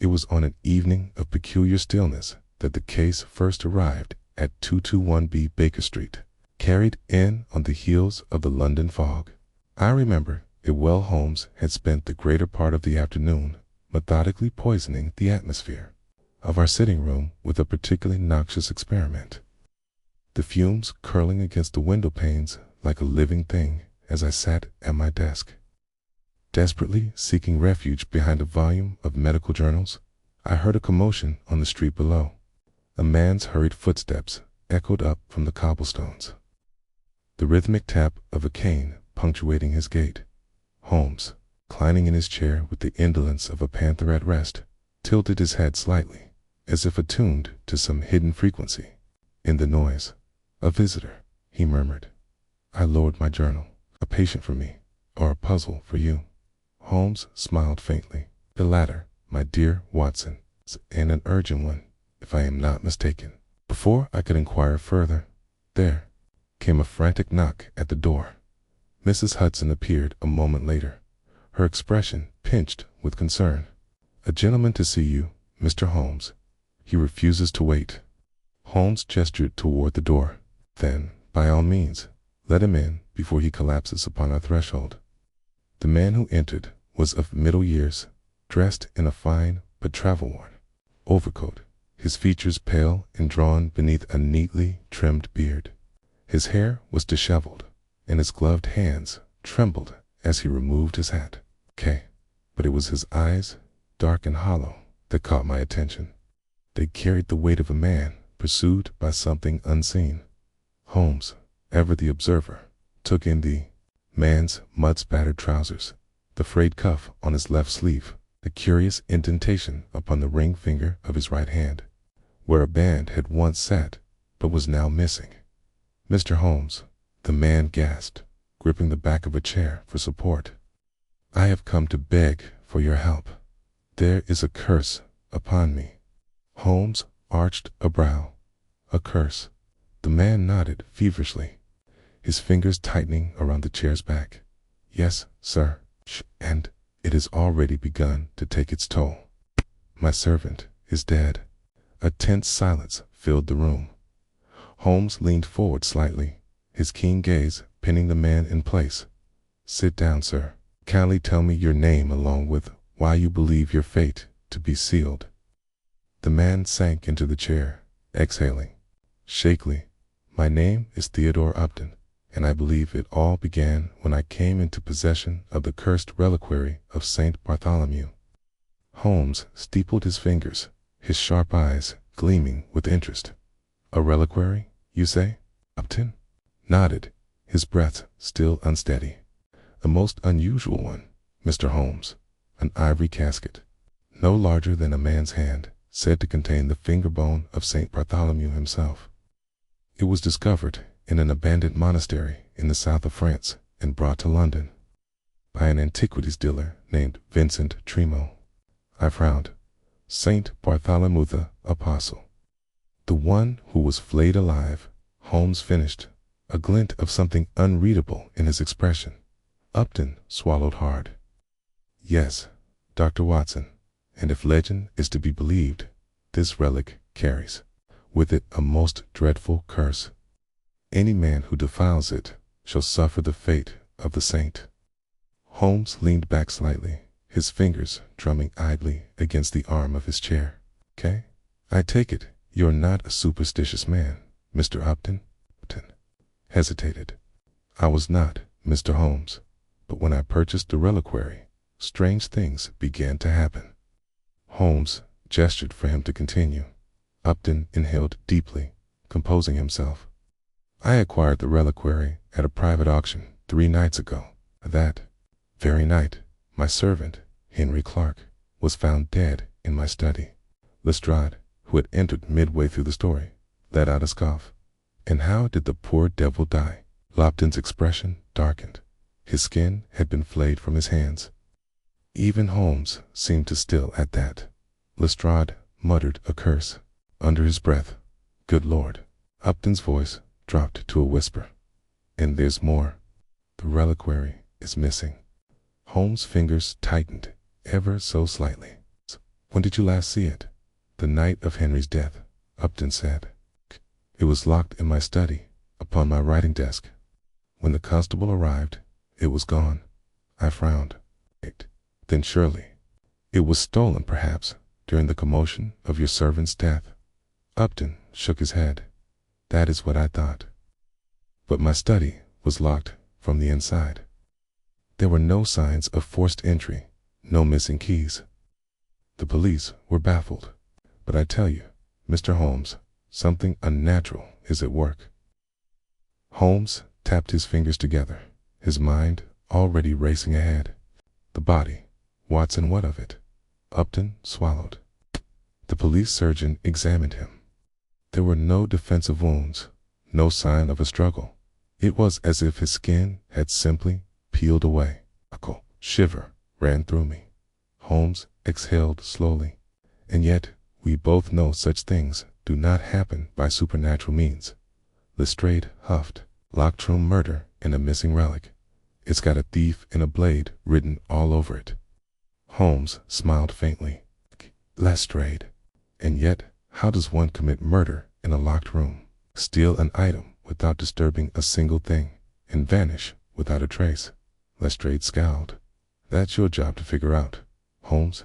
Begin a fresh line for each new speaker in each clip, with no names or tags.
It was on an evening of peculiar stillness that the case first arrived at 221B Baker Street, carried in on the heels of the London fog. I remember it well. Holmes had spent the greater part of the afternoon methodically poisoning the atmosphere of our sitting room with a particularly noxious experiment, the fumes curling against the window panes like a living thing as I sat at my desk. Desperately seeking refuge behind a volume of medical journals, I heard a commotion on the street below. A man's hurried footsteps echoed up from the cobblestones, the rhythmic tap of a cane punctuating his gait. Holmes, reclining in his chair with the indolence of a panther at rest, tilted his head slightly, as if attuned to some hidden frequency in the noise. "A visitor," he murmured. I lowered my journal. "A patient for me, or a puzzle for you?" Holmes smiled faintly. "The latter, my dear Watson, and an urgent one, if I am not mistaken." Before I could inquire further, there came a frantic knock at the door. Mrs. Hudson appeared a moment later, her expression pinched with concern. "A gentleman to see you, Mr. Holmes. He refuses to wait." Holmes gestured toward the door. "Then, by all means, let him in before he collapses upon our threshold." The man who entered was of middle years, dressed in a fine but travel-worn overcoat, his features pale and drawn beneath a neatly trimmed beard. His hair was disheveled, and his gloved hands trembled as he removed his hat. But it was his eyes, dark and hollow, that caught my attention. They carried the weight of a man pursued by something unseen. Holmes, ever the observer, took in the man's mud-spattered trousers, the frayed cuff on his left sleeve, the curious indentation upon the ring finger of his right hand, where a band had once sat but was now missing. "Mr. Holmes," the man gasped, gripping the back of a chair for support, "I have come to beg for your help. There is a curse upon me." Holmes arched a brow. "A curse?" The man nodded feverishly, his fingers tightening around the chair's back. "Yes, sir, and it has already begun to take its toll. My servant is dead." A tense silence filled the room. Holmes leaned forward slightly, his keen gaze pinning the man in place. "Sit down, sir. Kindly tell me your name along with why you believe your fate to be sealed." The man sank into the chair, exhaling shakily. "My name is Theodore Upton, and I believe it all began when I came into possession of the cursed reliquary of St. Bartholomew." Holmes steepled his fingers, his sharp eyes gleaming with interest. "A reliquary, you say?" Upton nodded, his breath still unsteady. "A most unusual one, Mr. Holmes. An ivory casket, no larger than a man's hand, said to contain the finger bone of St. Bartholomew himself. It was discovered in an abandoned monastery in the south of France and brought to London by an antiquities dealer named Vincent Tremo." I frowned. "St. Bartholomew the Apostle, the one who was flayed alive," Holmes finished, a glint of something unreadable in his expression. Upton swallowed hard. "Yes, Dr. Watson, and if legend is to be believed, this relic carries with it a most dreadful curse. Any man who defiles it shall suffer the fate of the saint." Holmes leaned back slightly, his fingers drumming idly against the arm of his chair. "I take it you're not a superstitious man, Mr. Upton?" Upton hesitated. "I was not, Mr. Holmes, but when I purchased the reliquary, strange things began to happen." Holmes gestured for him to continue. Upton inhaled deeply, composing himself. "I acquired the reliquary at a private auction 3 nights ago. That very night, my servant, Henry Clark, was found dead in my study." Lestrade, who had entered midway through the story, let out a scoff. "And how did the poor devil die?" Lopton's expression darkened. His skin had been flayed from his hands. Even Holmes seemed to still at that. Lestrade muttered a curse under his breath. "Good Lord." Upton's voice dropped to a whisper. "And there's more. The reliquary is missing." Holmes' fingers tightened ever so slightly. When did you last see it? The night of Henry's death, Upton said. It was locked in my study, upon my writing desk. When the constable arrived, it was gone. I frowned. Then surely, it was stolen perhaps, during the commotion of your servant's death. Upton shook his head. That is what I thought. But my study was locked from the inside. There were no signs of forced entry, no missing keys. The police were baffled. But I tell you, Mr. Holmes, something unnatural is at work. Holmes tapped his fingers together, his mind already racing ahead. The body. Watson, what of it? Upton swallowed. The police surgeon examined him. There were no defensive wounds, no sign of a struggle. It was as if his skin had simply peeled away. A cold shiver ran through me. Holmes exhaled slowly. And yet, we both know such things do not happen by supernatural means. Lestrade huffed. Locked room murder and a missing relic. It's got a thief and a blade written all over it. Holmes smiled faintly. Lestrade. And yet, how does one commit murder in a locked room, steal an item without disturbing a single thing, and vanish without a trace? Lestrade scowled. That's your job to figure out, Holmes.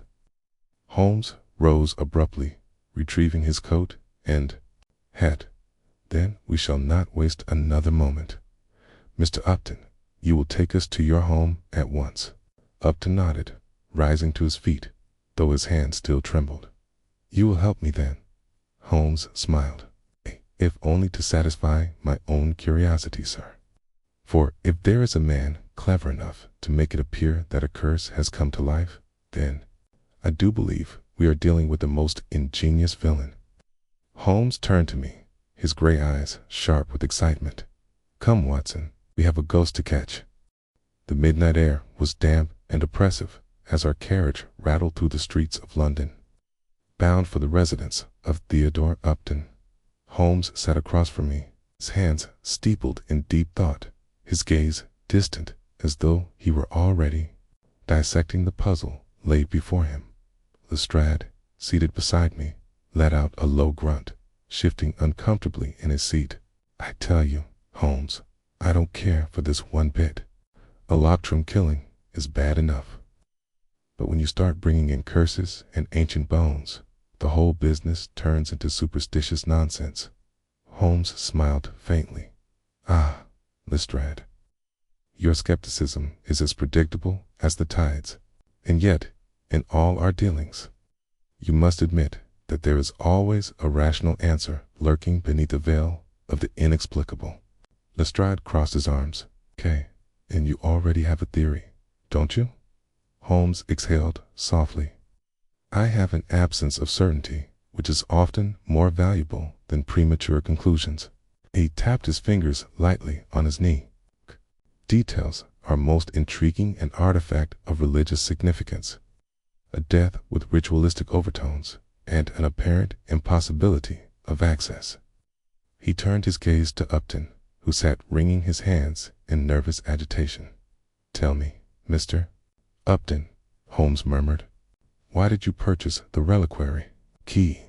Holmes rose abruptly, retrieving his coat and hat. Then we shall not waste another moment. Mr. Upton, you will take us to your home at once. Upton nodded, rising to his feet, though his hand still trembled. You will help me then? Holmes smiled. If only to satisfy my own curiosity, sir. For if there is a man clever enough to make it appear that a curse has come to life, then I do believe we are dealing with the most ingenious villain. Holmes turned to me, his gray eyes sharp with excitement. Come, Watson, we have a ghost to catch. The midnight air was damp and oppressive as our carriage rattled through the streets of London, bound for the residence of Theodore Upton. Holmes sat across from me, his hands steepled in deep thought, his gaze distant as though he were already dissecting the puzzle laid before him. Lestrade, seated beside me, let out a low grunt, shifting uncomfortably in his seat. I tell you, Holmes, I don't care for this one bit. A locked room killing is bad enough. But when you start bringing in curses and ancient bones, the whole business turns into superstitious nonsense. Holmes smiled faintly. Ah, Lestrade, your skepticism is as predictable as the tides. And yet, in all our dealings, you must admit that there is always a rational answer lurking beneath the veil of the inexplicable. Lestrade crossed his arms. Okay, and you already have a theory, don't you? Holmes exhaled softly. I have an absence of certainty, which is often more valuable than premature conclusions. He tapped his fingers lightly on his knee. Details are most intriguing an artifact of religious significance. A death with ritualistic overtones and an apparent impossibility of access. He turned his gaze to Upton, who sat wringing his hands in nervous agitation. Tell me, Mr. Upton, Holmes murmured, why did you purchase the reliquary? Key.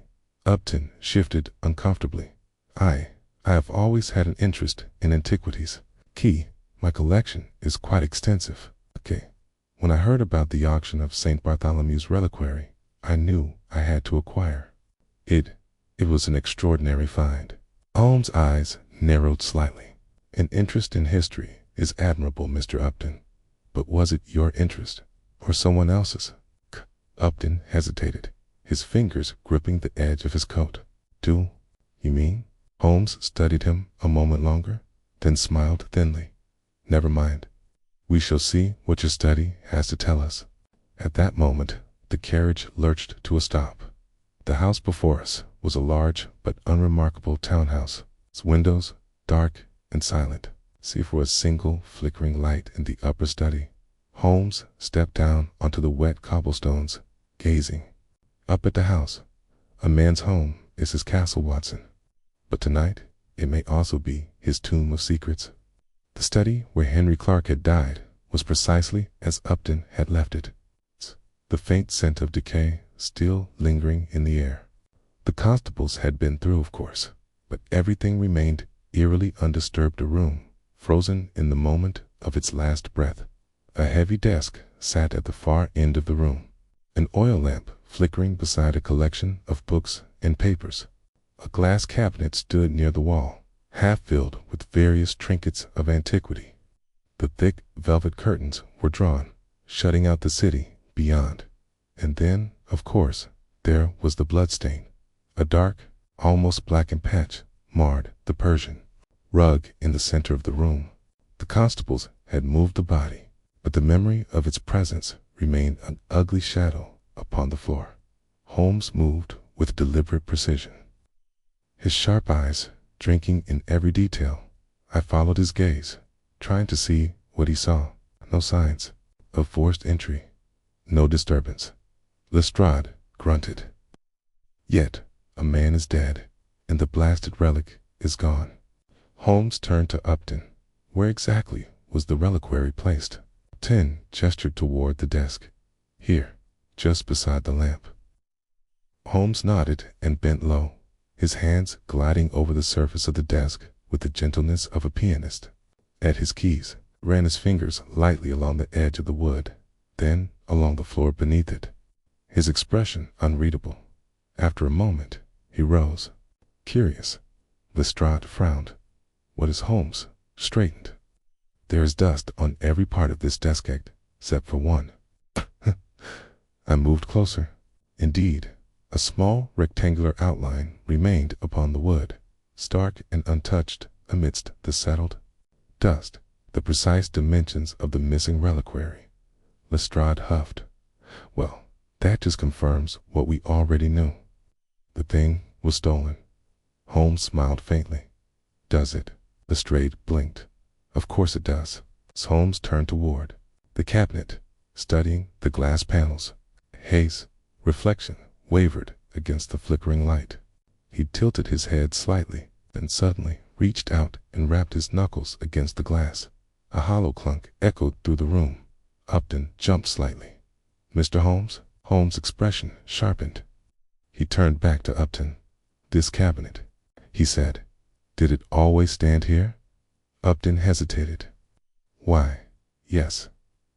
Upton shifted uncomfortably. I have always had an interest in antiquities. Key. My collection is quite extensive. Okay. When I heard about the auction of St. Bartholomew's reliquary, I knew I had to acquire it. It was an extraordinary find. Holmes' eyes narrowed slightly. An interest in history is admirable, Mr. Upton. But was it your interest, or someone else's? Upton hesitated, his fingers gripping the edge of his coat. Do you mean? Holmes studied him a moment longer, then smiled thinly. Never mind. We shall see what your study has to tell us. At that moment, the carriage lurched to a stop. The house before us was a large but unremarkable townhouse, its windows dark and silent, save for a single flickering light in the upper study. Holmes stepped down onto the wet cobblestones, gazing up at the house. A man's home is his castle, Watson. But tonight, it may also be his tomb of secrets. The study where Henry Clark had died was precisely as Upton had left it. The faint scent of decay still lingering in the air. The constables had been through, of course, but everything remained eerily undisturbed. A room, frozen in the moment of its last breath. A heavy desk sat at the far end of the room, an oil lamp flickering beside a collection of books and papers. A glass cabinet stood near the wall, half filled with various trinkets of antiquity. The thick velvet curtains were drawn, shutting out the city beyond. And then, of course, there was the bloodstain. A dark, almost blackened patch marred the Persian rug in the center of the room. The constables had moved the body, but the memory of its presence remained an ugly shadow upon the floor. Holmes moved with deliberate precision, his sharp eyes drinking in every detail. I followed his gaze, trying to see what he saw. No signs of forced entry, no disturbance. Lestrade grunted. Yet, a man is dead, and the blasted relic is gone. Holmes turned to Upton. Where exactly was the reliquary placed? Upton gestured toward the desk. Here, just beside the lamp. Holmes nodded and bent low, his hands gliding over the surface of the desk with the gentleness of a pianist. At his keys, ran his fingers lightly along the edge of the wood, then along the floor beneath it, his expression unreadable. After a moment, he rose. Curious. Lestrade frowned. What is Holmes? Straightened. There is dust on every part of this desk except for one. I moved closer. Indeed, a small rectangular outline remained upon the wood, stark and untouched amidst the settled dust. The precise dimensions of the missing reliquary. Lestrade huffed. Well, that just confirms what we already knew. The thing was stolen. Holmes smiled faintly. Does it? Lestrade blinked. Of course it does. Holmes turned toward the cabinet, studying the glass panels. Haze, reflection, wavered against the flickering light. He tilted his head slightly, then suddenly reached out and rapped his knuckles against the glass. A hollow clunk echoed through the room. Upton jumped slightly. Mr. Holmes? Holmes' expression sharpened. He turned back to Upton. This cabinet, he said. Did it always stand here? Upton hesitated. Why, yes.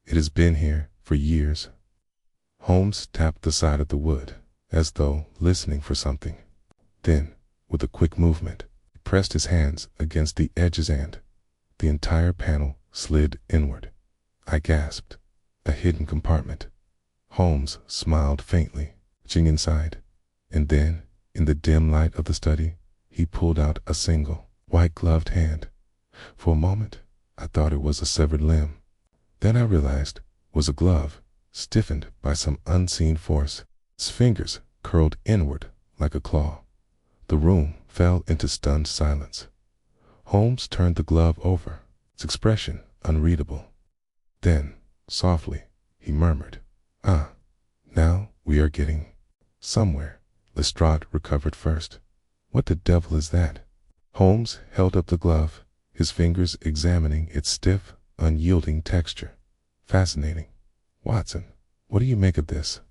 It has been here for years. Holmes tapped the side of the wood, as though listening for something. Then, with a quick movement, he pressed his hands against the edges and the entire panel slid inward. I gasped. A hidden compartment. Holmes smiled faintly, reaching inside, and then, in the dim light of the study, he pulled out a single, white-gloved hand. For a moment, I thought it was a severed limb. Then I realized it was a glove, stiffened by some unseen force. Its fingers curled inward like a claw. The room fell into stunned silence. Holmes turned the glove over, its expression unreadable. Then, softly, he murmured, "Ah, now we are getting somewhere." Lestrade recovered first. What the devil is that? Holmes held up the glove, his fingers examining its stiff, unyielding texture. Fascinating. Watson, what do you make of this?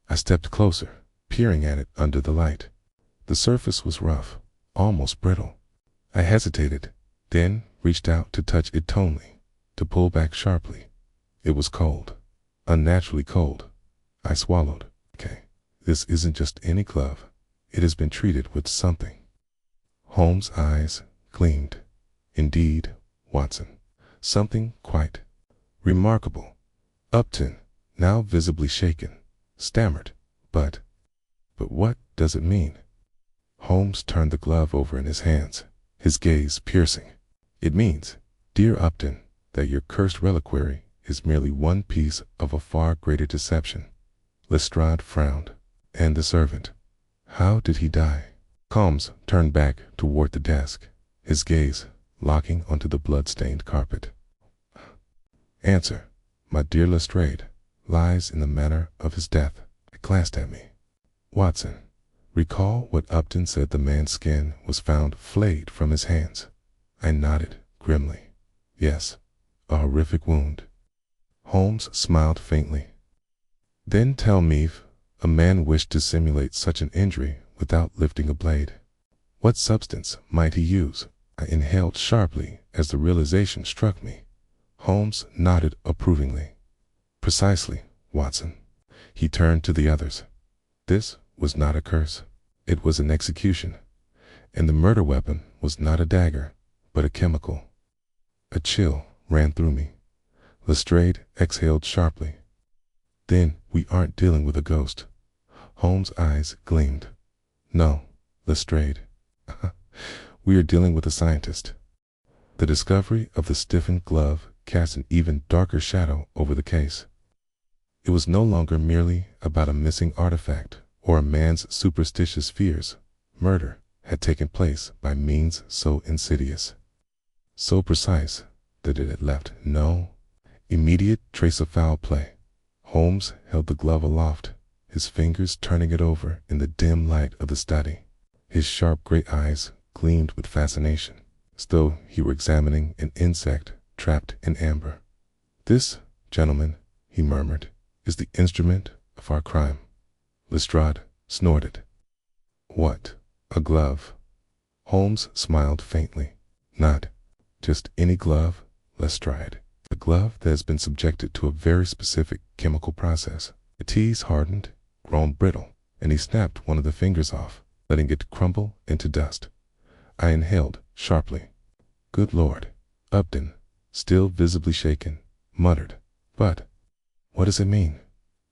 I stepped closer, peering at it under the light. The surface was rough, almost brittle. I hesitated, then reached out to touch it tonally, to pull back sharply. It was cold, unnaturally cold. I swallowed. Okay, this isn't just any glove. It has been treated with something. Holmes' eyes gleamed. Indeed, Watson, something quite remarkable. Upton, now visibly shaken, stammered, But what does it mean?" Holmes turned the glove over in his hands, his gaze piercing. "It means, dear Upton, that your cursed reliquary is merely one piece of a far greater deception." Lestrade frowned. "And the servant? How did he die?" Holmes turned back toward the desk, his gaze locking onto the blood-stained carpet. "Answer, my dear Lestrade, lies in the manner of his death." He glanced at me. "Watson, recall what Upton said the man's skin was found flayed from his hands." I nodded grimly. "Yes, a horrific wound." Holmes smiled faintly. "Then tell me A man wished to simulate such an injury without lifting a blade. What substance might he use? I inhaled sharply as the realization struck me. Holmes nodded approvingly. Precisely, Watson. He turned to the others. This was not a curse. It was an execution. And the murder weapon was not a dagger, but a chemical. A chill ran through me. Lestrade exhaled sharply. Then we aren't dealing with a ghost. Holmes' eyes gleamed. No, Lestrade. We are dealing with a scientist. The discovery of the stiffened glove cast an even darker shadow over the case. It was no longer merely about a missing artifact or a man's superstitious fears. Murder had taken place by means so insidious, so precise, that it had left no immediate trace of foul play. Holmes held the glove aloft, his fingers turning it over in the dim light of the study. His sharp gray eyes gleamed with fascination, as though he were examining an insect trapped in amber. This, gentlemen, he murmured, is the instrument of our crime. Lestrade snorted. What? A glove? Holmes smiled faintly. Not just any glove, Lestrade. A glove that has been subjected to a very specific chemical process. The tease hardened, grown brittle, and he snapped one of the fingers off, letting it crumble into dust. I inhaled sharply. Good Lord. Upton, still visibly shaken, muttered. But what does it mean?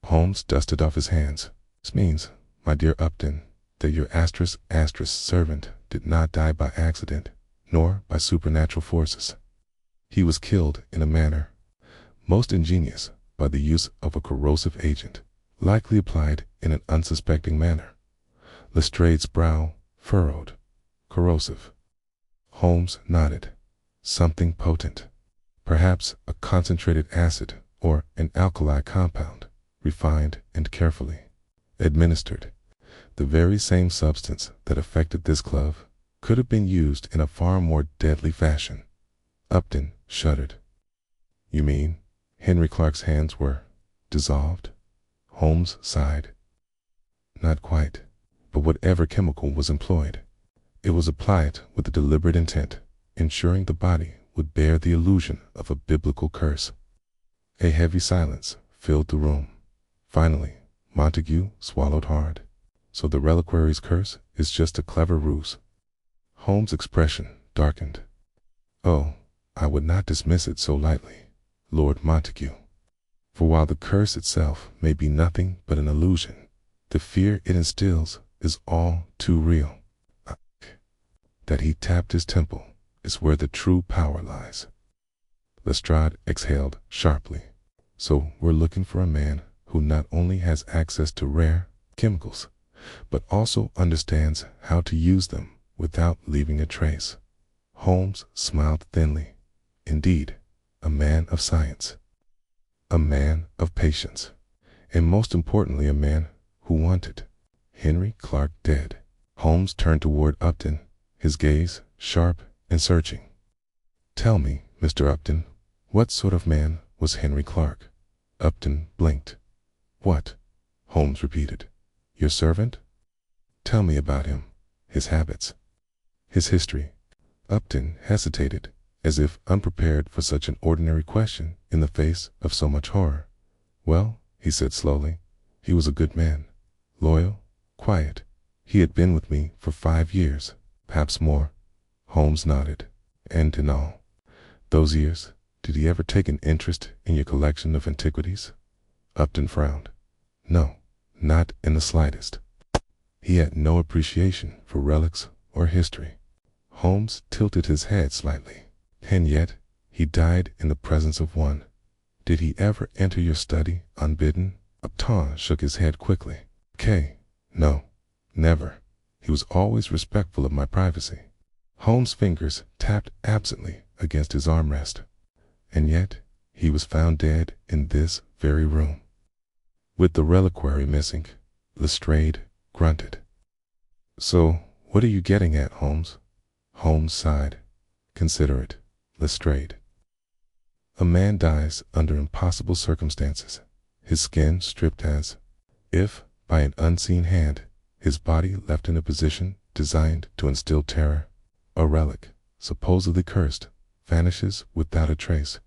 Holmes dusted off his hands. This means, my dear Upton, that your *** servant did not die by accident, nor by supernatural forces. He was killed in a manner most ingenious by the use of a corrosive agent, likely applied in an unsuspecting manner. Lestrade's brow furrowed. Corrosive. Holmes nodded. Something potent. Perhaps a concentrated acid or an alkali compound, refined and carefully administered. The very same substance that affected this glove could have been used in a far more deadly fashion. Upton shuddered. You mean Henry Clark's hands were dissolved? Holmes sighed. Not quite, but whatever chemical was employed, it was applied with a deliberate intent, ensuring the body would bear the illusion of a biblical curse. A heavy silence filled the room. Finally, Montague swallowed hard. So the Reliquary's curse is just a clever ruse. Holmes' expression darkened. Oh, I would not dismiss it so lightly, Lord Montague. For while the curse itself may be nothing but an illusion, the fear it instills is all too real. That he tapped his temple is where the true power lies. Lestrade exhaled sharply. So we're looking for a man who not only has access to rare chemicals, but also understands how to use them without leaving a trace. Holmes smiled thinly. Indeed, a man of science. A man of patience. And most importantly, a man who wanted Henry Clark dead. Holmes turned toward Upton, his gaze sharp and searching. Tell me, Mr. Upton, what sort of man was Henry Clark? Upton blinked. What? Holmes repeated. Your servant? Tell me about him, his habits, his history. Upton hesitated, as if unprepared for such an ordinary question in the face of so much horror. Well, he said slowly, he was a good man, loyal, quiet. He had been with me for 5 years, perhaps more. Holmes nodded. And in all those years, did he ever take an interest in your collection of antiquities? Upton frowned. No, not in the slightest. He had no appreciation for relics or history. Holmes tilted his head slightly. And yet, he died in the presence of one. Did he ever enter your study unbidden? Upton shook his head quickly. No, never. He was always respectful of my privacy. Holmes' fingers tapped absently against his armrest. And yet, he was found dead in this very room. With the reliquary missing, Lestrade grunted. So, what are you getting at, Holmes? Holmes sighed. Consider it, Lestrade. A man dies under impossible circumstances, his skin stripped as if by an unseen hand, his body left in a position designed to instill terror. A relic, supposedly cursed, vanishes without a trace.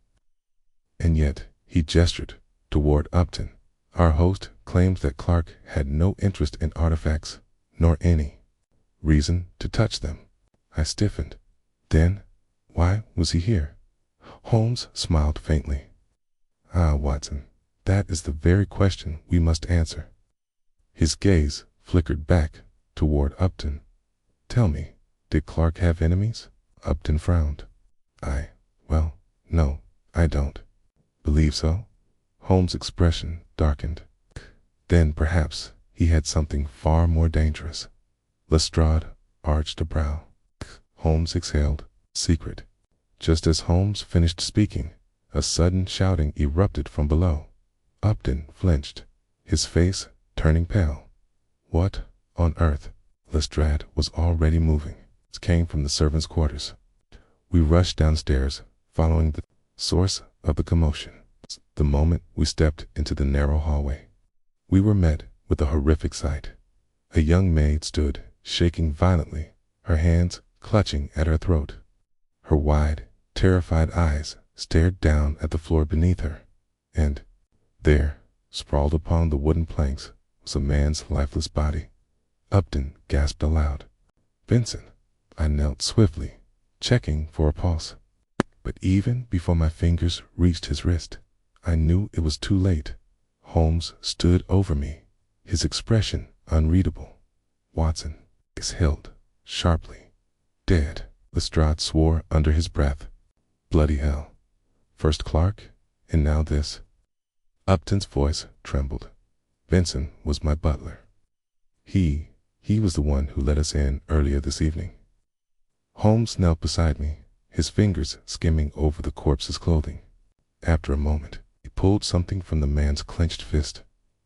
And yet, he gestured toward Upton. Our host claims that Clark had no interest in artifacts, nor any reason to touch them. I stiffened. Then, why was he here? Holmes smiled faintly. Ah, Watson, that is the very question we must answer. His gaze flickered back toward Upton. Tell me, did Clark have enemies? Upton frowned. Well, no, I don't believe so. Holmes' expression darkened. Then perhaps he had something far more dangerous. Lestrade arched a brow. Holmes exhaled. Secret. Just as Holmes finished speaking, a sudden shouting erupted from below. Upton flinched, his face turning pale. What on earth? Lestrade was already moving. It came from the servants' quarters. We rushed downstairs, following the source of the commotion. The moment we stepped into the narrow hallway, we were met with a horrific sight. A young maid stood, shaking violently, her hands clutching at her throat. Her wide, terrified eyes stared down at the floor beneath her, and there, sprawled upon the wooden planks, was a man's lifeless body. Upton gasped aloud. Benson! I knelt swiftly, checking for a pulse. But even before my fingers reached his wrist, I knew it was too late. Holmes stood over me, his expression unreadable. Watson exhaled sharply. Dead, Lestrade swore under his breath. Bloody hell. First Clark, and now this. Upton's voice trembled. Benson was my butler. He was the one who let us in earlier this evening. Holmes knelt beside me, his fingers skimming over the corpse's clothing. After a moment, he pulled something from the man's clenched fist,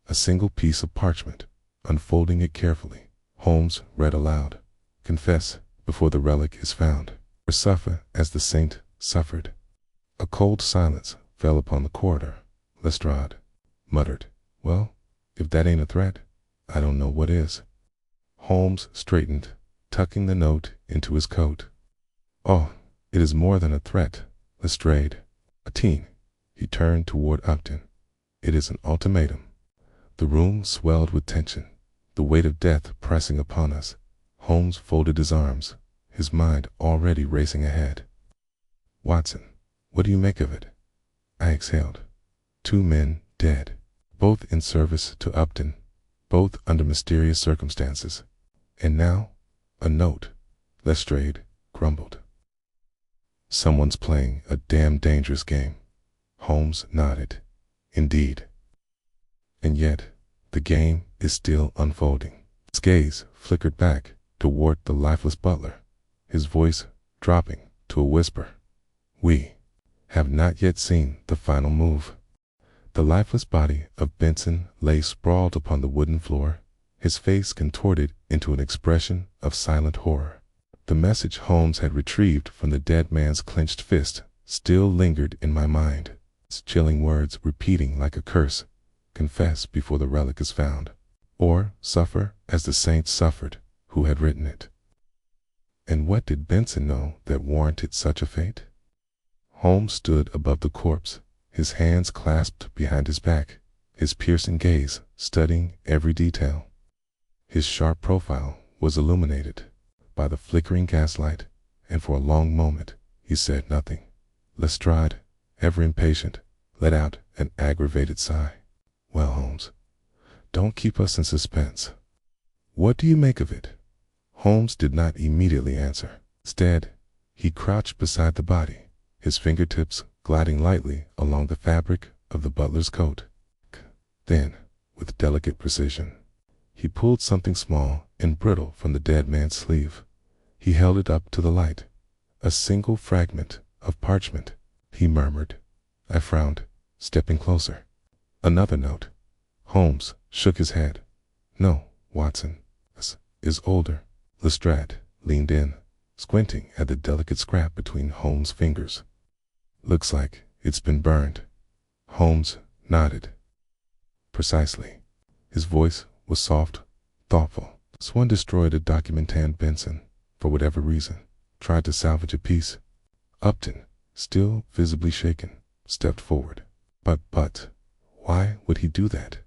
a single piece of parchment. Unfolding it carefully, Holmes read aloud, "Confess before the relic is found, or suffer as the saint suffered." A cold silence fell upon the corridor. Lestrade muttered, "Well, if that ain't a threat, I don't know what is." Holmes straightened, tucking the note into his coat. "Oh, it is more than a threat, Lestrade. A teen." He turned toward Upton. "It is an ultimatum." The room swelled with tension, the weight of death pressing upon us. Holmes folded his arms, his mind already racing ahead. "Watson, what do you make of it?" I exhaled. 2 men dead, both in service to Upton, both under mysterious circumstances. And now, a note. Lestrade grumbled. "Someone's playing a damn dangerous game." Holmes nodded. "Indeed. And yet, the game is still unfolding." His gaze flickered back toward the lifeless butler, his voice dropping to a whisper. "We have not yet seen the final move." The lifeless body of Benson lay sprawled upon the wooden floor, his face contorted into an expression of silent horror. The message Holmes had retrieved from the dead man's clenched fist still lingered in my mind, its chilling words repeating like a curse, "Confess before the relic is found, or suffer as the saints suffered who had written it." And what did Benson know that warranted such a fate? Holmes stood above the corpse, his hands clasped behind his back, his piercing gaze studying every detail. His sharp profile was illuminated by the flickering gaslight, and for a long moment he said nothing. Lestrade, ever impatient, let out an aggravated sigh. "Well, Holmes, don't keep us in suspense. What do you make of it?" Holmes did not immediately answer. Instead, he crouched beside the body, his fingertips gliding lightly along the fabric of the butler's coat. Then, with delicate precision, he pulled something small and brittle from the dead man's sleeve. He held it up to the light. "A single fragment of parchment," he murmured. I frowned, stepping closer. "Another note." Holmes shook his head. "No, Watson, this is older." Lestrade leaned in, squinting at the delicate scrap between Holmes' fingers. "Looks like it's been burned." Holmes nodded. "Precisely." His voice was soft, thoughtful. Swan destroyed a document and Benson, for whatever reason, tried to salvage a piece. Upton, still visibly shaken, stepped forward. But, why would he do that?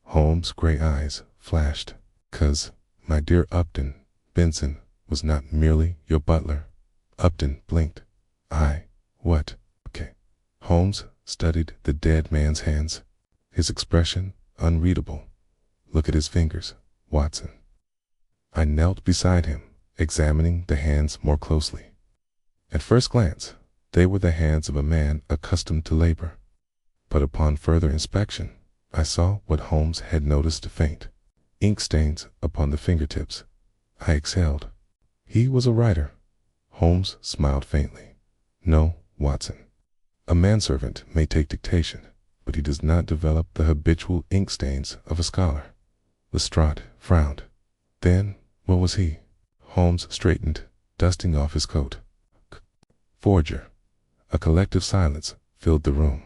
Holmes' gray eyes flashed. 'Cause, my dear Upton, Benson was not merely your butler. Upton blinked. What? Okay. Holmes studied the dead man's hands, his expression unreadable. Look at his fingers, Watson. I knelt beside him, examining the hands more closely. At first glance, they were the hands of a man accustomed to labor. But upon further inspection, I saw what Holmes had noticed faint ink stains upon the fingertips. I exhaled. He was a writer. Holmes smiled faintly. No, Watson. A manservant may take dictation, but he does not develop the habitual ink stains of a scholar. Lestrade frowned. Then, what was he? Holmes straightened, dusting off his coat. Forger. A collective silence filled the room.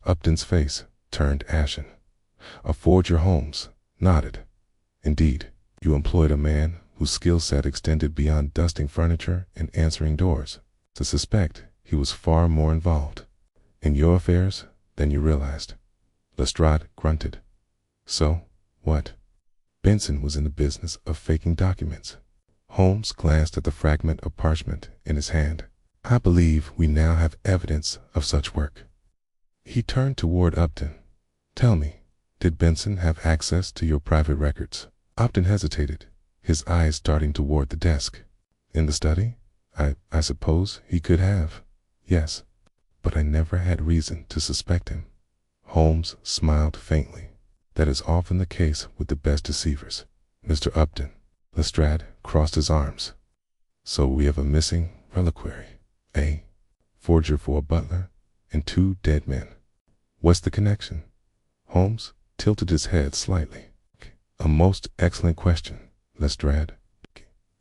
Upton's face turned ashen. A forger, Holmes nodded. Indeed, you employed a man whose skill set extended beyond dusting furniture and answering doors. To suspect he was far more involved in your affairs than you realized. Lestrade grunted. So, what? Benson was in the business of faking documents. Holmes glanced at the fragment of parchment in his hand. I believe we now have evidence of such work. He turned toward Upton. Tell me, did Benson have access to your private records? Upton hesitated, his eyes darting toward the desk. In the study? I suppose he could have. Yes, but I never had reason to suspect him. Holmes smiled faintly. That is often the case with the best deceivers, Mr. Upton. Lestrade crossed his arms. So we have a missing reliquary, a forger for a butler, and 2 dead men. What's the connection? Holmes tilted his head slightly. A most excellent question, Lestrade.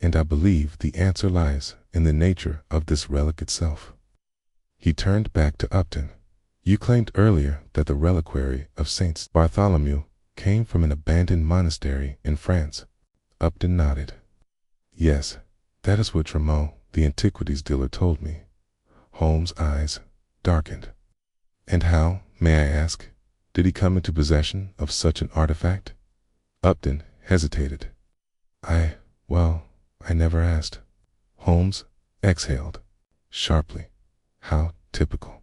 And I believe the answer lies in the nature of this relic itself. He turned back to Upton. You claimed earlier that the reliquary of Saint Bartholomew came from an abandoned monastery in France. Upton nodded. Yes, that is what Tremeau, the antiquities dealer, told me. Holmes' eyes darkened. And how, may I ask, did he come into possession of such an artifact? Upton hesitated. I never asked. Holmes exhaled sharply. How typical.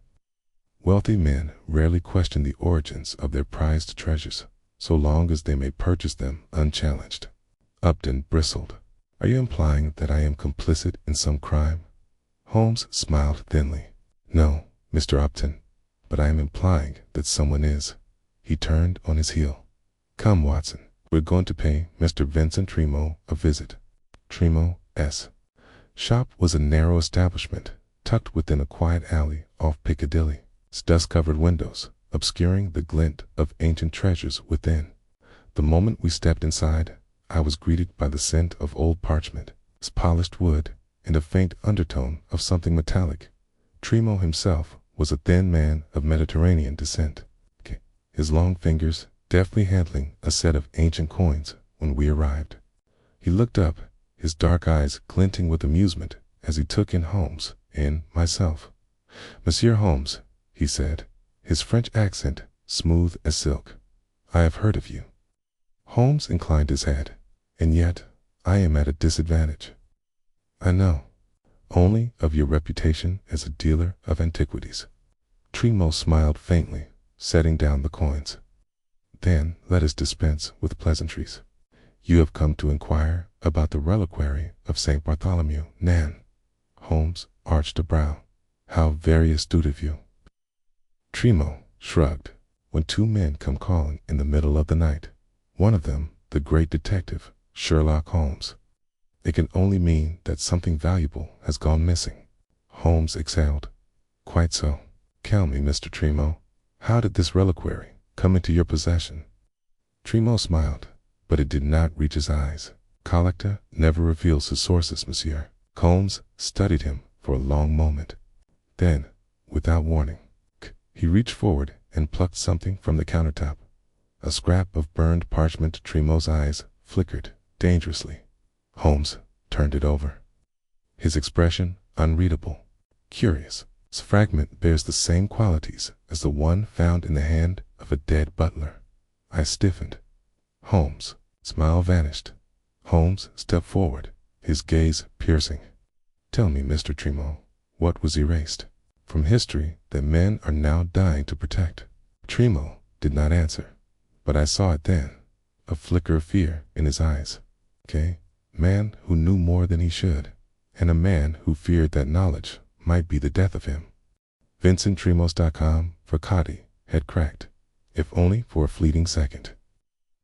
Wealthy men rarely question the origins of their prized treasures, so long as they may purchase them unchallenged. Upton bristled. Are you implying that I am complicit in some crime? Holmes smiled thinly. No, Mr. Upton, but I am implying that someone is. He turned on his heel. Come, Watson, we're going to pay Mr. Vincent Tremeau a visit. Tremeau's shop was a narrow establishment tucked within a quiet alley off Piccadilly, its dust-covered windows obscuring the glint of ancient treasures within. The moment we stepped inside, I was greeted by the scent of old parchment, its polished wood, and a faint undertone of something metallic. Tremeau himself was a thin man of Mediterranean descent, his long fingers deftly handling a set of ancient coins when we arrived. He looked up, his dark eyes glinting with amusement as he took in Holmes and myself. Monsieur Holmes, he said, his French accent smooth as silk. I have heard of you. Holmes inclined his head. And yet, I am at a disadvantage. I know. Only of your reputation as a dealer of antiquities. Tremeau smiled faintly, setting down the coins. Then let us dispense with pleasantries. You have come to inquire about the reliquary of St. Bartholomew, Nan. Holmes arched a brow. How very astute of you. Tremeau shrugged. When 2 men come calling in the middle of the night, one of them, the great detective, Sherlock Holmes, it can only mean that something valuable has gone missing. Holmes exhaled. Quite so. Tell me, Mr. Tremeau, how did this reliquary come into your possession? Tremeau smiled, but it did not reach his eyes. Collector never reveals his sources, monsieur. Holmes studied him for a long moment. Then, without warning, he reached forward and plucked something from the countertop. A scrap of burned parchment. Tremo's eyes flickered dangerously. Holmes turned it over. His expression unreadable. Curious. This fragment bears the same qualities as the one found in the hand of a dead butler. I stiffened. Holmes' smile vanished. Holmes stepped forward, his gaze piercing. Tell me, Mr. Tremo, what was erased from history that men are now dying to protect? Tremo did not answer, but I saw it then, a flicker of fear in his eyes. Okay, man who knew more than he should, and a man who feared that knowledge might be the death of him. VincentTremos.com for Cotty had cracked, if only for a fleeting second.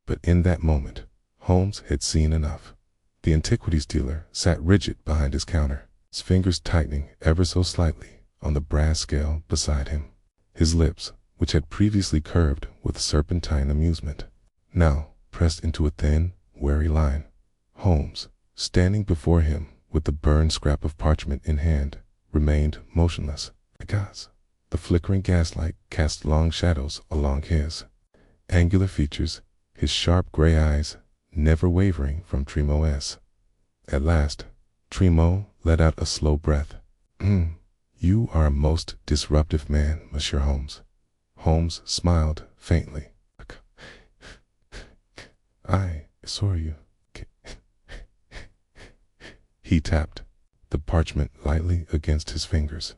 But in that moment, Holmes had seen enough. The antiquities dealer sat rigid behind his counter, his fingers tightening ever so slightly on the brass scale beside him. His lips, which had previously curved with serpentine amusement, now pressed into a thin, wary line. Holmes, standing before him with the burned scrap of parchment in hand, remained motionless. Because the flickering gaslight cast long shadows along his angular features, his sharp gray eyes never wavering from Tremo's. At last, Tremo let out a slow breath. You are a most disruptive man, Monsieur Holmes. Holmes smiled faintly. I saw you. He tapped the parchment lightly against his fingers.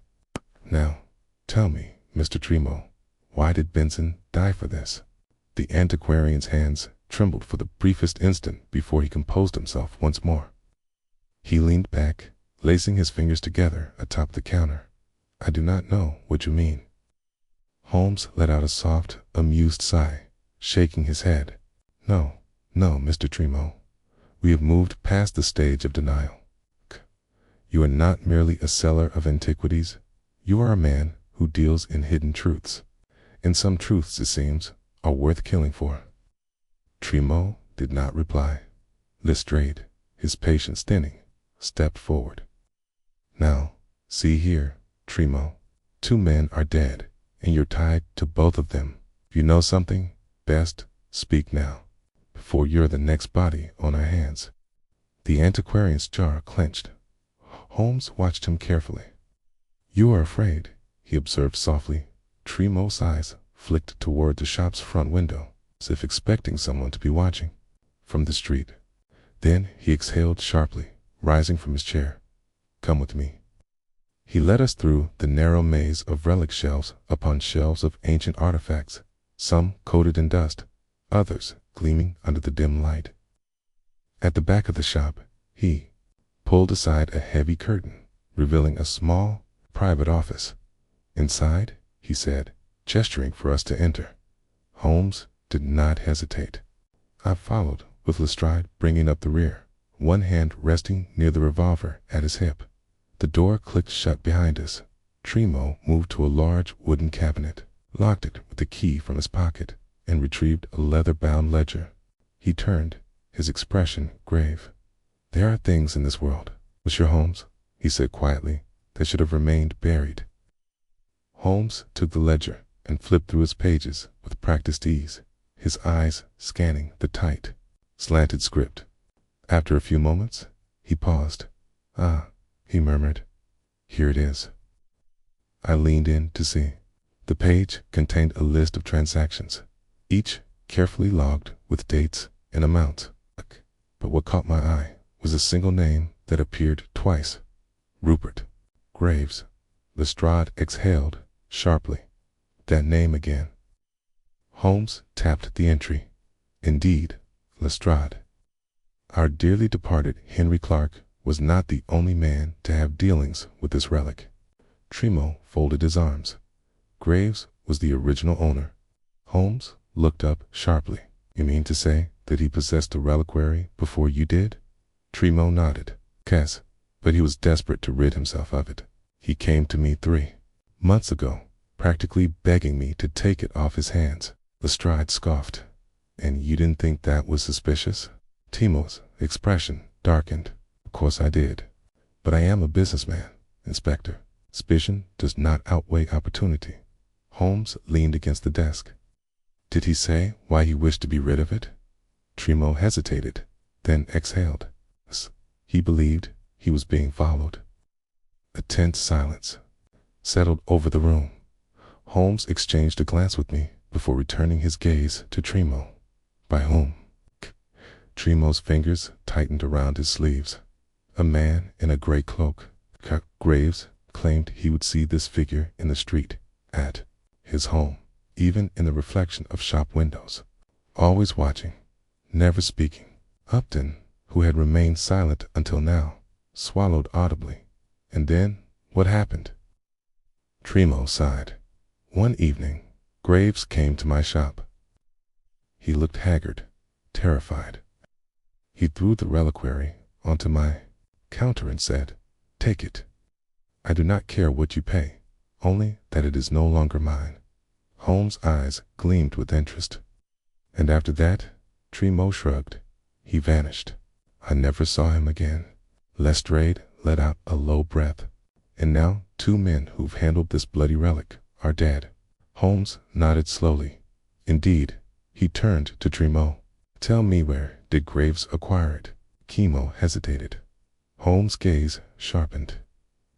Now, tell me, Mr. Tremo, why did Benson die for this? The antiquarian's hands trembled for the briefest instant before he composed himself once more. He leaned back, lacing his fingers together atop the counter. I do not know what you mean. Holmes let out a soft, amused sigh, shaking his head. No, Mr. Tremo. We have moved past the stage of denial. You are not merely a seller of antiquities. You are a man who deals in hidden truths. And some truths, it seems, are worth killing for. Tremo did not reply. Lestrade, his patience thinning, stepped forward. Now, see here, Tremo. 2 men are dead, and you're tied to both of them. If you know something, best speak now, before you're the next body on our hands. The antiquarian's jaw clenched. Holmes watched him carefully. You are afraid, he observed softly. Tremo's eyes flicked toward the shop's front window, as if expecting someone to be watching from the street. Then he exhaled sharply, rising from his chair. Come with me. He led us through the narrow maze of relic shelves upon shelves of ancient artifacts, some coated in dust, others gleaming under the dim light. At the back of the shop, he pulled aside a heavy curtain, revealing a small, private office. Inside, he said, gesturing for us to enter. Holmes did not hesitate. I followed, with Lestrade bringing up the rear, one hand resting near the revolver at his hip. The door clicked shut behind us. Tremo moved to a large wooden cabinet, locked it with the key from his pocket, and retrieved a leather-bound ledger. He turned, his expression grave. There are things in this world, Monsieur Holmes, he said quietly, that should have remained buried. Holmes took the ledger and flipped through its pages with practiced ease, his eyes scanning the tight, slanted script. After a few moments, he paused. Ah, he murmured. Here it is. I leaned in to see. The page contained a list of transactions, each carefully logged with dates and amounts. But what caught my eye was a single name that appeared twice. Rupert Graves. Lestrade exhaled sharply. That name again. Holmes tapped the entry. Indeed, Lestrade. Our dearly departed Henry Clark was not the only man to have dealings with this relic. Tremo folded his arms. Graves was the original owner. Holmes looked up sharply. You mean to say that he possessed the reliquary before you did? Tremo nodded. Yes, but he was desperate to rid himself of it. He came to me 3 months ago, practically begging me to take it off his hands. Lestrade scoffed. And you didn't think that was suspicious? Tremo's expression darkened. Of course I did. But I am a businessman, Inspector. Suspicion does not outweigh opportunity. Holmes leaned against the desk. Did he say why he wished to be rid of it? Tremo hesitated, then exhaled. He believed he was being followed. A tense silence settled over the room. Holmes exchanged a glance with me before returning his gaze to Tremo. By whom? Tremo's fingers tightened around his sleeves. A man in a gray cloak. Graves claimed he would see this figure in the street, at his home, even in the reflection of shop windows. Always watching, never speaking. Upton, who had remained silent until now, swallowed audibly. And then, what happened? Tremo sighed. One evening, Graves came to my shop. He looked haggard, terrified. He threw the reliquary onto my counter and said, "Take it. I do not care what you pay, only that it is no longer mine." Holmes' eyes gleamed with interest. And after that, Tremo shrugged. He vanished. I never saw him again. Lestrade let out a low breath. And now 2 men who've handled this bloody relic are dead. Holmes nodded slowly. Indeed, he turned to Tremo. Tell me, where did Graves acquire it? Tremo hesitated. Holmes' gaze sharpened.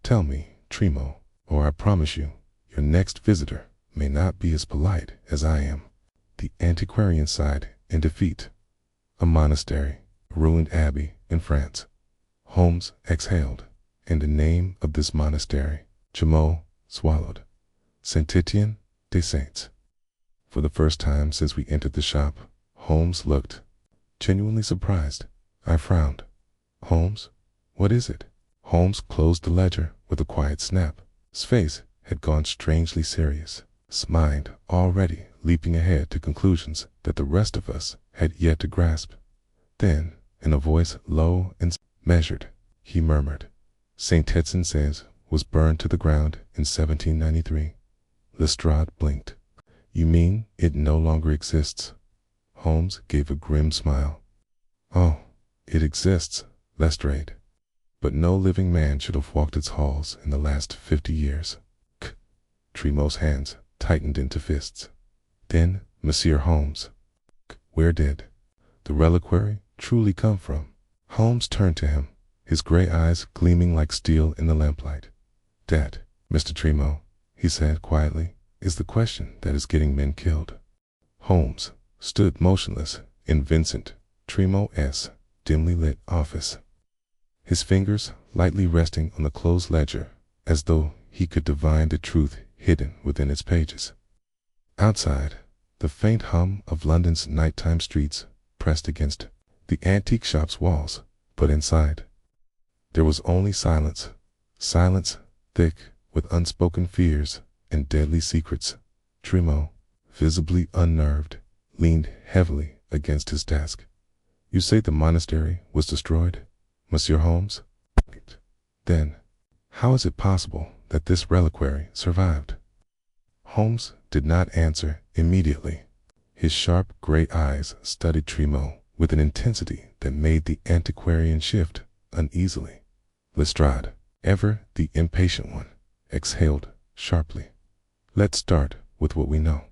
Tell me, Tremo, or I promise you, your next visitor may not be as polite as I am. The antiquarian sighed in defeat. A monastery, a ruined abbey in France. Holmes exhaled, and the name of this monastery, Tremo swallowed. Saint-Étienne des Saints. For the first time since we entered the shop, Holmes looked genuinely surprised. I frowned. Holmes, what is it? Holmes closed the ledger with a quiet snap. His face had gone strangely serious, his mind already leaping ahead to conclusions that the rest of us had yet to grasp. Then, in a voice low and measured, he murmured, Saint-Étienne says was burned to the ground in 1793. Lestrade blinked. You mean it no longer exists? Holmes gave a grim smile. Oh, it exists, Lestrade. But no living man should have walked its halls in the last 50 years. Tremo's hands tightened into fists. Then, Monsieur Holmes, where did the reliquary truly come from? Holmes turned to him, his gray eyes gleaming like steel in the lamplight. That, Mr. Tremo, he said quietly, is the question that is getting men killed. Holmes stood motionless in Vincent Tremo's dimly lit office, his fingers lightly resting on the closed ledger, as though he could divine the truth hidden within its pages. Outside, the faint hum of London's nighttime streets pressed against the antique shop's walls, but inside, there was only silence, silence thick with unspoken fears and deadly secrets. Tremo, visibly unnerved, leaned heavily against his desk. You say the monastery was destroyed, Monsieur Holmes? Then, how is it possible that this reliquary survived? Holmes did not answer immediately. His sharp gray eyes studied Tremo with an intensity that made the antiquarian shift uneasily. Lestrade, ever the impatient one, exhaled sharply. Let's start with what we know.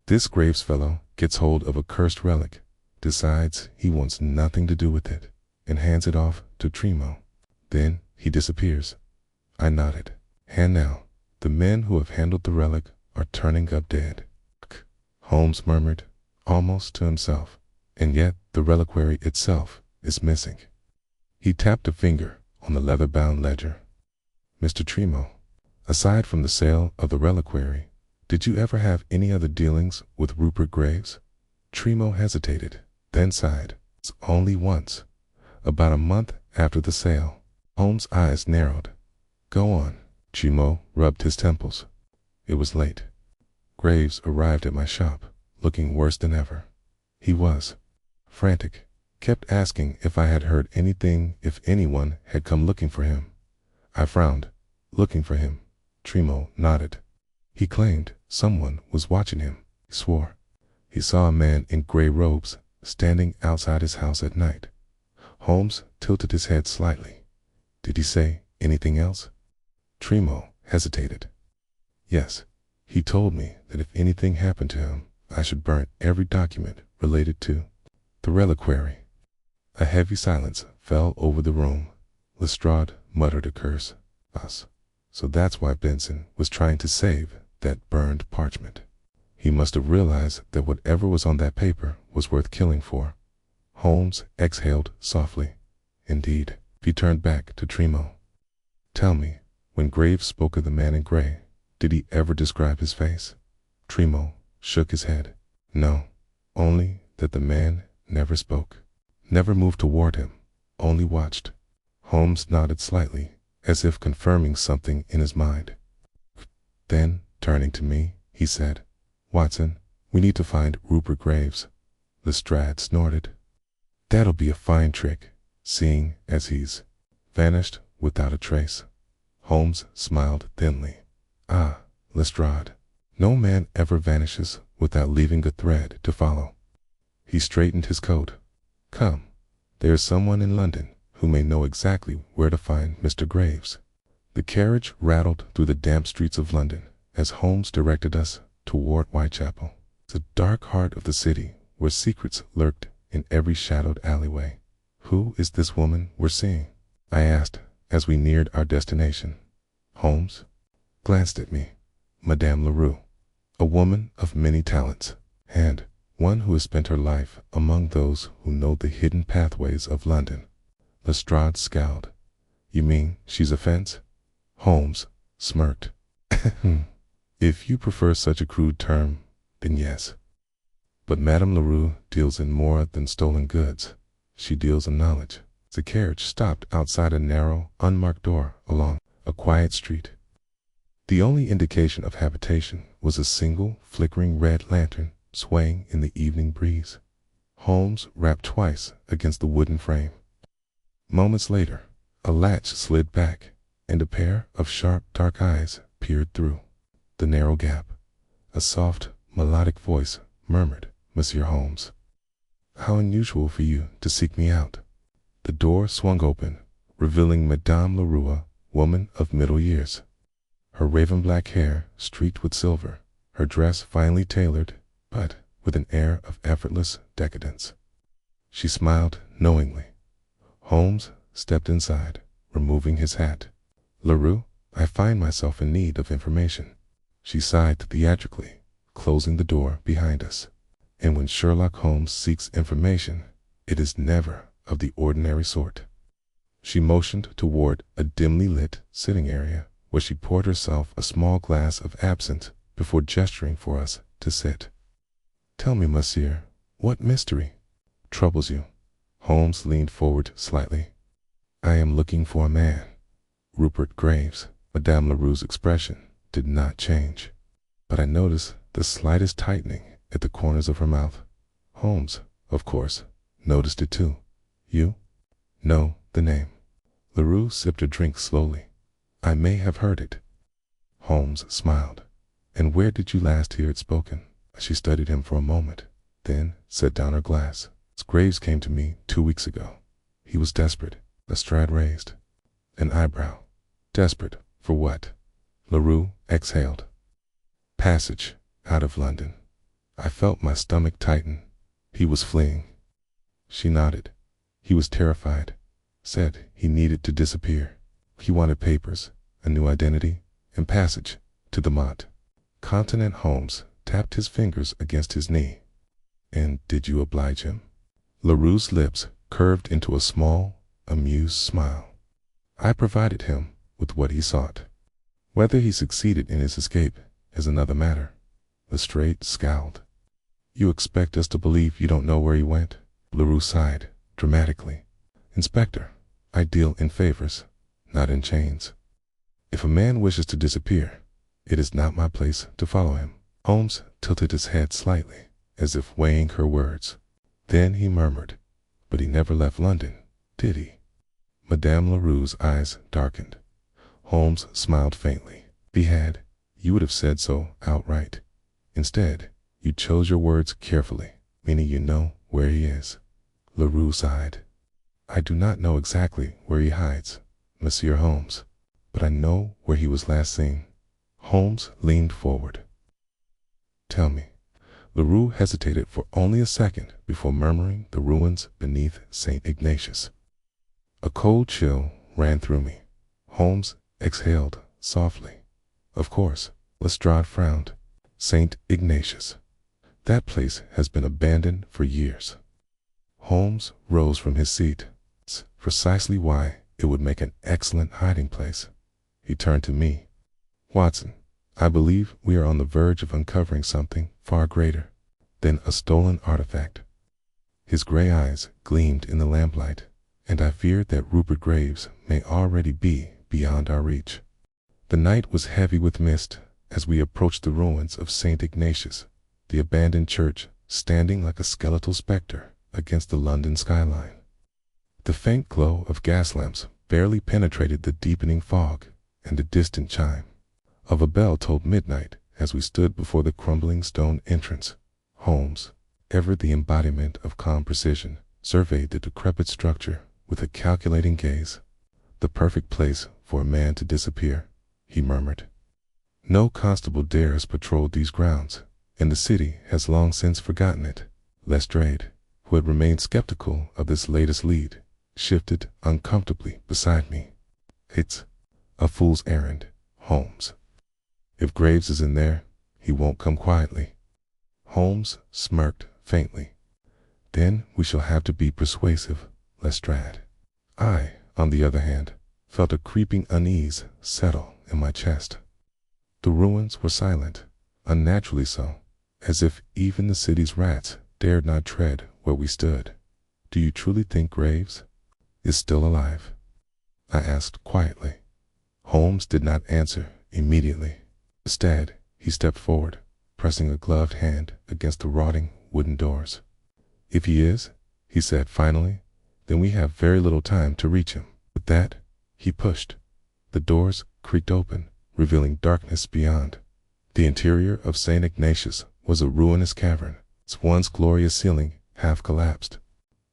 This Graves fellow gets hold of a cursed relic, decides he wants nothing to do with it, and hands it off to Tremo. Then he disappears. I nodded. And now, the men who have handled the relic are turning up dead. Holmes murmured, almost to himself, and yet the reliquary itself is missing. He tapped a finger on the leather-bound ledger. Mr. Tremo, aside from the sale of the reliquary, did you ever have any other dealings with Rupert Graves? Tremo hesitated, then sighed. It's only once. About a month after the sale. Holmes' eyes narrowed. Go on. Tremo rubbed his temples. It was late. Graves arrived at my shop, looking worse than ever. He was frantic, kept asking if I had heard anything, if anyone had come looking for him. I frowned. Looking for him? Tremo nodded. He claimed someone was watching him. He swore. He saw a man in gray robes standing outside his house at night. Holmes tilted his head slightly. Did he say anything else? Tremo hesitated. Yes, he told me that if anything happened to him, I should burn every document related to the reliquary. A heavy silence fell over the room. Lestrade muttered a curse. Us. So that's why Benson was trying to save that burned parchment. He must have realized that whatever was on that paper was worth killing for. Holmes exhaled softly. Indeed. He turned back to Tremo. Tell me, when Graves spoke of the man in gray, did he ever describe his face? Tremo shook his head. No, only that the man never spoke, never moved toward him, only watched. Holmes nodded slightly, as if confirming something in his mind. Then, turning to me, he said, Watson, we need to find Rupert Graves. Lestrade snorted. That'll be a fine trick, seeing as he's vanished without a trace. Holmes smiled thinly. Ah, Lestrade, no man ever vanishes without leaving a thread to follow. He straightened his coat. Come, there is someone in London who may know exactly where to find Mr. Graves. The carriage rattled through the damp streets of London as Holmes directed us toward Whitechapel, the dark heart of the city where secrets lurked in every shadowed alleyway. Who is this woman we're seeing? I asked as we neared our destination. Holmes glanced at me. Madame Leroux, a woman of many talents, and one who has spent her life among those who know the hidden pathways of London. Lestrade scowled. You mean she's a fence? Holmes smirked. If you prefer such a crude term, then yes. But Madame Leroux deals in more than stolen goods. She deals in knowledge. The carriage stopped outside a narrow, unmarked door along a quiet street. The only indication of habitation was a single, flickering red lantern swaying in the evening breeze. Holmes rapped twice against the wooden frame. Moments later, a latch slid back, and a pair of sharp, dark eyes peered through the narrow gap. A soft, melodic voice murmured, Monsieur Holmes. How unusual for you to seek me out. The door swung open, revealing Madame Leroux, woman of middle years. Her raven-black hair streaked with silver, her dress finely tailored, but with an air of effortless decadence. She smiled knowingly. Holmes stepped inside, removing his hat. Leroux, I find myself in need of information. She sighed theatrically, closing the door behind us. And when Sherlock Holmes seeks information, it is never of the ordinary sort. She motioned toward a dimly lit sitting area where she poured herself a small glass of absinthe before gesturing for us to sit. Tell me, monsieur, what mystery troubles you? Holmes leaned forward slightly. I am looking for a man. Rupert Graves. Madame Leroux's expression did not change, but I noticed the slightest tightening at the corners of her mouth. Holmes, of course, noticed it too. You? No, the name. Leroux sipped her drink slowly. I may have heard it. Holmes smiled. And where did you last hear it spoken? She studied him for a moment, then set down her glass. Graves came to me 2 weeks ago. He was desperate. Lestrade raised an eyebrow. Desperate for what? Leroux exhaled. Passage out of London. I felt my stomach tighten. He was fleeing. She nodded. He was terrified. Said he needed to disappear. He wanted papers, a new identity, and passage to the Mont. Continent. Holmes tapped his fingers against his knee. And did you oblige him? Leroux's lips curved into a small, amused smile. I provided him with what he sought. Whether he succeeded in his escape is another matter. Lestrade scowled. You expect us to believe you don't know where he went? Leroux sighed dramatically. Inspector, I deal in favors, not in chains. If a man wishes to disappear, it is not my place to follow him. Holmes tilted his head slightly, as if weighing her words. Then he murmured, but he never left London, did he? Madame Leroux's eyes darkened. Holmes smiled faintly. If he had, you would have said so outright. Instead, you chose your words carefully, meaning you know where he is. Leroux sighed. I do not know exactly where he hides, Monsieur Holmes, but I know where he was last seen. Holmes leaned forward. Tell me, Leroux hesitated for only a second before murmuring the ruins beneath St. Ignatius. A cold chill ran through me. Holmes exhaled softly. Of course, Lestrade frowned. St. Ignatius. That place has been abandoned for years. Holmes rose from his seat. That's precisely why it would make an excellent hiding place. He turned to me. Watson, I believe we are on the verge of uncovering something far greater than a stolen artifact. His gray eyes gleamed in the lamplight, and I feared that Rupert Graves may already be beyond our reach. The night was heavy with mist as we approached the ruins of St. Ignatius, the abandoned church standing like a skeletal specter against the London skyline. The faint glow of gas lamps barely penetrated the deepening fog, and a distant chime of a bell told midnight as we stood before the crumbling stone entrance. Holmes, ever the embodiment of calm precision, surveyed the decrepit structure with a calculating gaze. The perfect place for a man to disappear, he murmured. No constable dares patrol these grounds, and the city has long since forgotten it. Lestrade, who had remained skeptical of this latest lead, shifted uncomfortably beside me. It's a fool's errand, Holmes. If Graves is in there, he won't come quietly. Holmes smirked faintly. Then we shall have to be persuasive, Lestrade. I, on the other hand, felt a creeping unease settle in my chest. The ruins were silent, unnaturally so, as if even the city's rats dared not tread where we stood. Do you truly think Graves is still alive? I asked quietly. Holmes did not answer immediately. Instead, he stepped forward, pressing a gloved hand against the rotting wooden doors. If he is, he said finally, then we have very little time to reach him. With that, he pushed. The doors creaked open, revealing darkness beyond. The interior of St. Ignatius was a ruinous cavern, its once glorious ceiling half collapsed,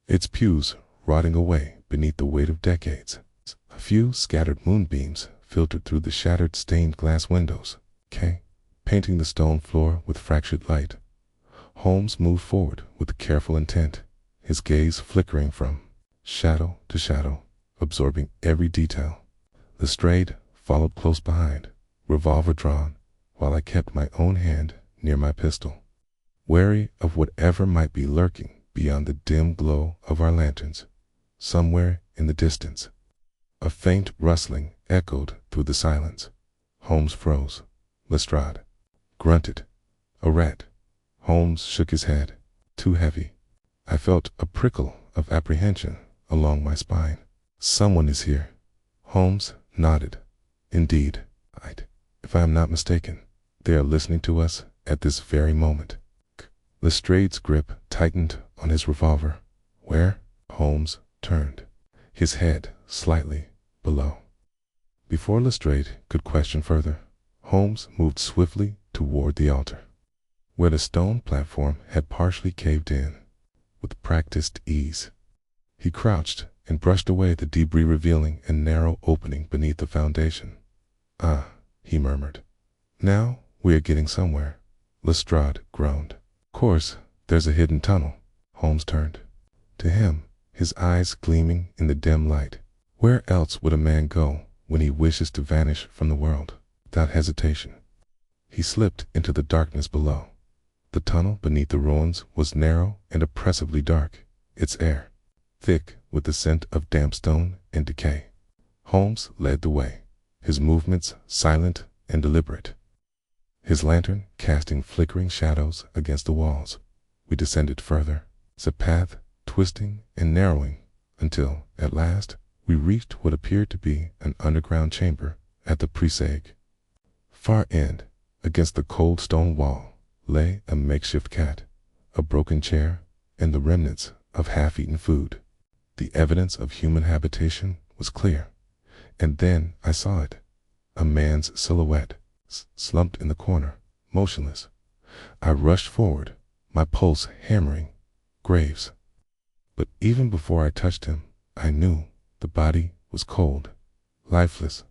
its pews rotting away beneath the weight of decades. A few scattered moonbeams filtered through the shattered stained glass windows, painting the stone floor with fractured light. Holmes moved forward with careful intent, his gaze flickering from shadow to shadow, absorbing every detail. Lestrade followed close behind, revolver drawn, while I kept my own hand near my pistol, wary of whatever might be lurking beyond the dim glow of our lanterns. Somewhere in the distance, a faint rustling echoed through the silence. Holmes froze. Lestrade grunted. A rat. Holmes shook his head. Too heavy. I felt a prickle of apprehension along my spine. Someone is here. Holmes nodded. Indeed, if I am not mistaken, they are listening to us at this very moment. Lestrade's grip tightened on his revolver. Where? Holmes turned, his head slightly below. Before Lestrade could question further, Holmes moved swiftly toward the altar, where the stone platform had partially caved in. With practiced ease, he crouched and brushed away the debris, revealing a narrow opening beneath the foundation. Ah, he murmured. Now we are getting somewhere. Lestrade groaned. Of course, there's a hidden tunnel. Holmes turned to him, his eyes gleaming in the dim light. Where else would a man go when he wishes to vanish from the world? Without hesitation, he slipped into the darkness below. The tunnel beneath the ruins was narrow and oppressively dark, its air thick with the scent of damp stone and decay. Holmes led the way, his movements silent and deliberate, his lantern casting flickering shadows against the walls. We descended further, the path twisting and narrowing until, at last, we reached what appeared to be an underground chamber at the presage. Far end, against the cold stone wall, lay a makeshift cat, a broken chair, and the remnants of half-eaten food. The evidence of human habitation was clear, and then I saw it. A man's silhouette, slumped in the corner, motionless. I rushed forward, my pulse hammering. Graves. But even before I touched him, I knew the body was cold, lifeless.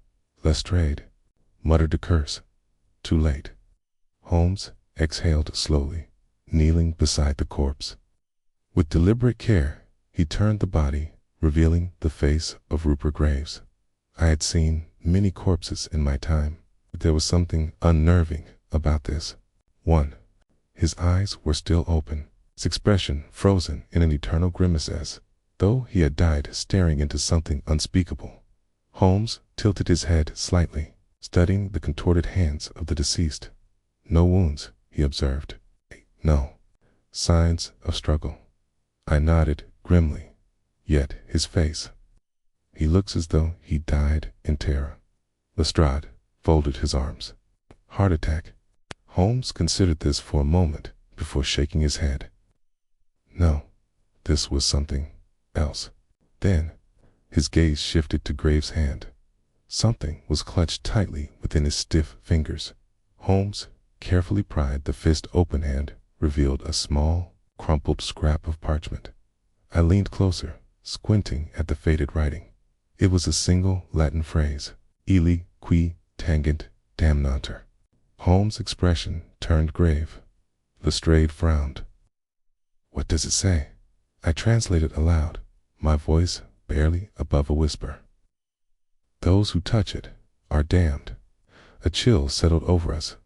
Lestrade muttered a curse. Too late. Holmes exhaled slowly, kneeling beside the corpse. With deliberate care, he turned the body, revealing the face of Rupert Graves. I had seen many corpses in my time, but there was something unnerving about this one. His eyes were still open, his expression frozen in an eternal grimace as though he had died staring into something unspeakable. Holmes tilted his head slightly, studying the contorted hands of the deceased. No wounds, he observed. No signs of struggle. I nodded grimly. Yet his face. He looks as though he died in terror. Lestrade folded his arms. Heart attack. Holmes considered this for a moment before shaking his head. No, this was something else. Then his gaze shifted to Graves' hand. Something was clutched tightly within his stiff fingers. Holmes carefully pried the fist open and revealed a small, crumpled scrap of parchment. I leaned closer, squinting at the faded writing. It was a single Latin phrase, Ili qui tangent damnanter. Holmes' expression turned grave. Lestrade frowned. What does it say? I translated aloud, my voice barely above a whisper. Those who touch it are damned. A chill settled over us.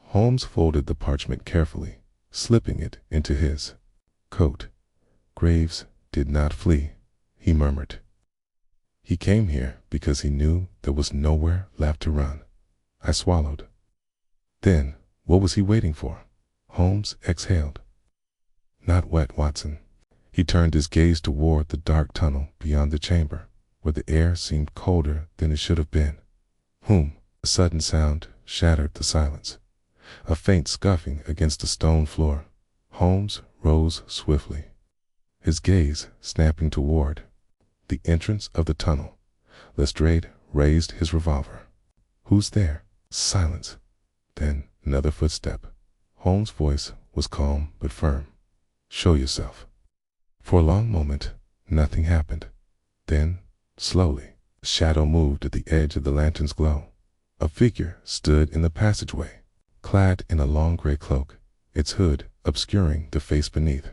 Holmes folded the parchment carefully, slipping it into his coat. Graves did not flee, he murmured. He came here because he knew there was nowhere left to run. I swallowed. Then, what was he waiting for? Holmes exhaled. Not wet, Watson. He turned his gaze toward the dark tunnel beyond the chamber, where the air seemed colder than it should have been. Whom? A sudden sound shattered the silence. A faint scuffing against the stone floor. Holmes rose swiftly, his gaze snapping toward the entrance of the tunnel. Lestrade raised his revolver. Who's there? Silence. Then another footstep. Holmes' voice was calm but firm. Show yourself. For a long moment, nothing happened. Then, slowly, a shadow moved at the edge of the lantern's glow. A figure stood in the passageway, clad in a long gray cloak, its hood obscuring the face beneath.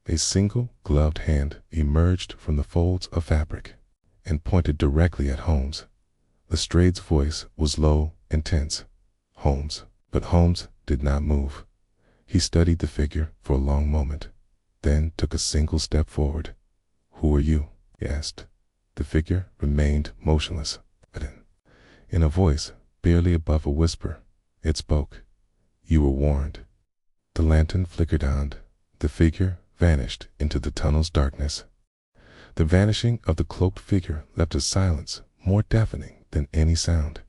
A single gloved hand emerged from the folds of fabric and pointed directly at Holmes. Lestrade's voice was low and tense. Holmes. But Holmes did not move. He studied the figure for a long moment, then took a single step forward. Who are you? He asked. The figure remained motionless. In a voice barely above a whisper, it spoke. You were warned. The lantern flickered on. The figure vanished into the tunnel's darkness. The vanishing of the cloaked figure left a silence more deafening than any sound.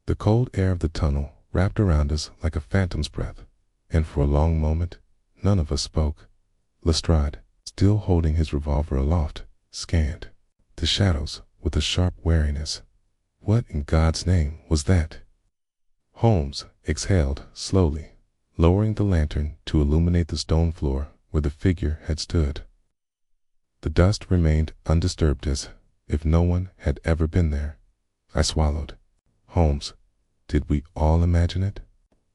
The cold air of the tunnel wrapped around us like a phantom's breath, and for a long moment none of us spoke. Lestrade, still holding his revolver aloft, scanned the shadows with a sharp wariness. What in God's name was that? Holmes exhaled slowly, lowering the lantern to illuminate the stone floor where the figure had stood. The dust remained undisturbed as if no one had ever been there. I swallowed. Holmes, did we all imagine it?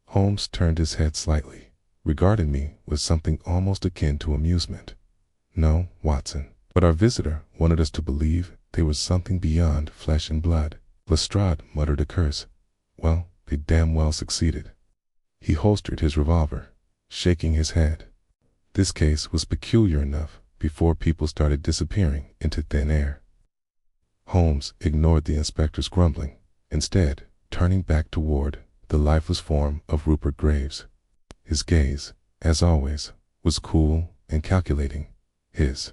Holmes turned his head slightly, regarding me with something almost akin to amusement. No, Watson, but our visitor wanted us to believe there was something beyond flesh and blood. Lestrade muttered a curse. Well, they damn well succeeded. He holstered his revolver, shaking his head. This case was peculiar enough before people started disappearing into thin air. Holmes ignored the inspector's grumbling, instead turning back toward the lifeless form of Rupert Graves. His gaze, as always, was cool and calculating, his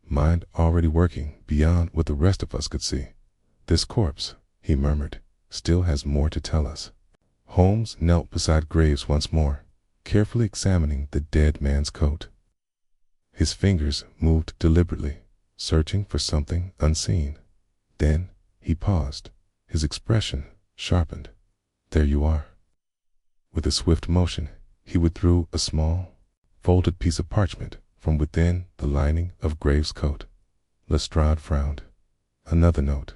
mind already working beyond what the rest of us could see. This corpse, he murmured, still has more to tell us. Holmes knelt beside Graves once more, carefully examining the dead man's coat. His fingers moved deliberately, searching for something unseen. Then he paused, his expression sharpened. There you are. With a swift motion, he withdrew a small, folded piece of parchment from within the lining of Graves' coat. Lestrade frowned. Another note.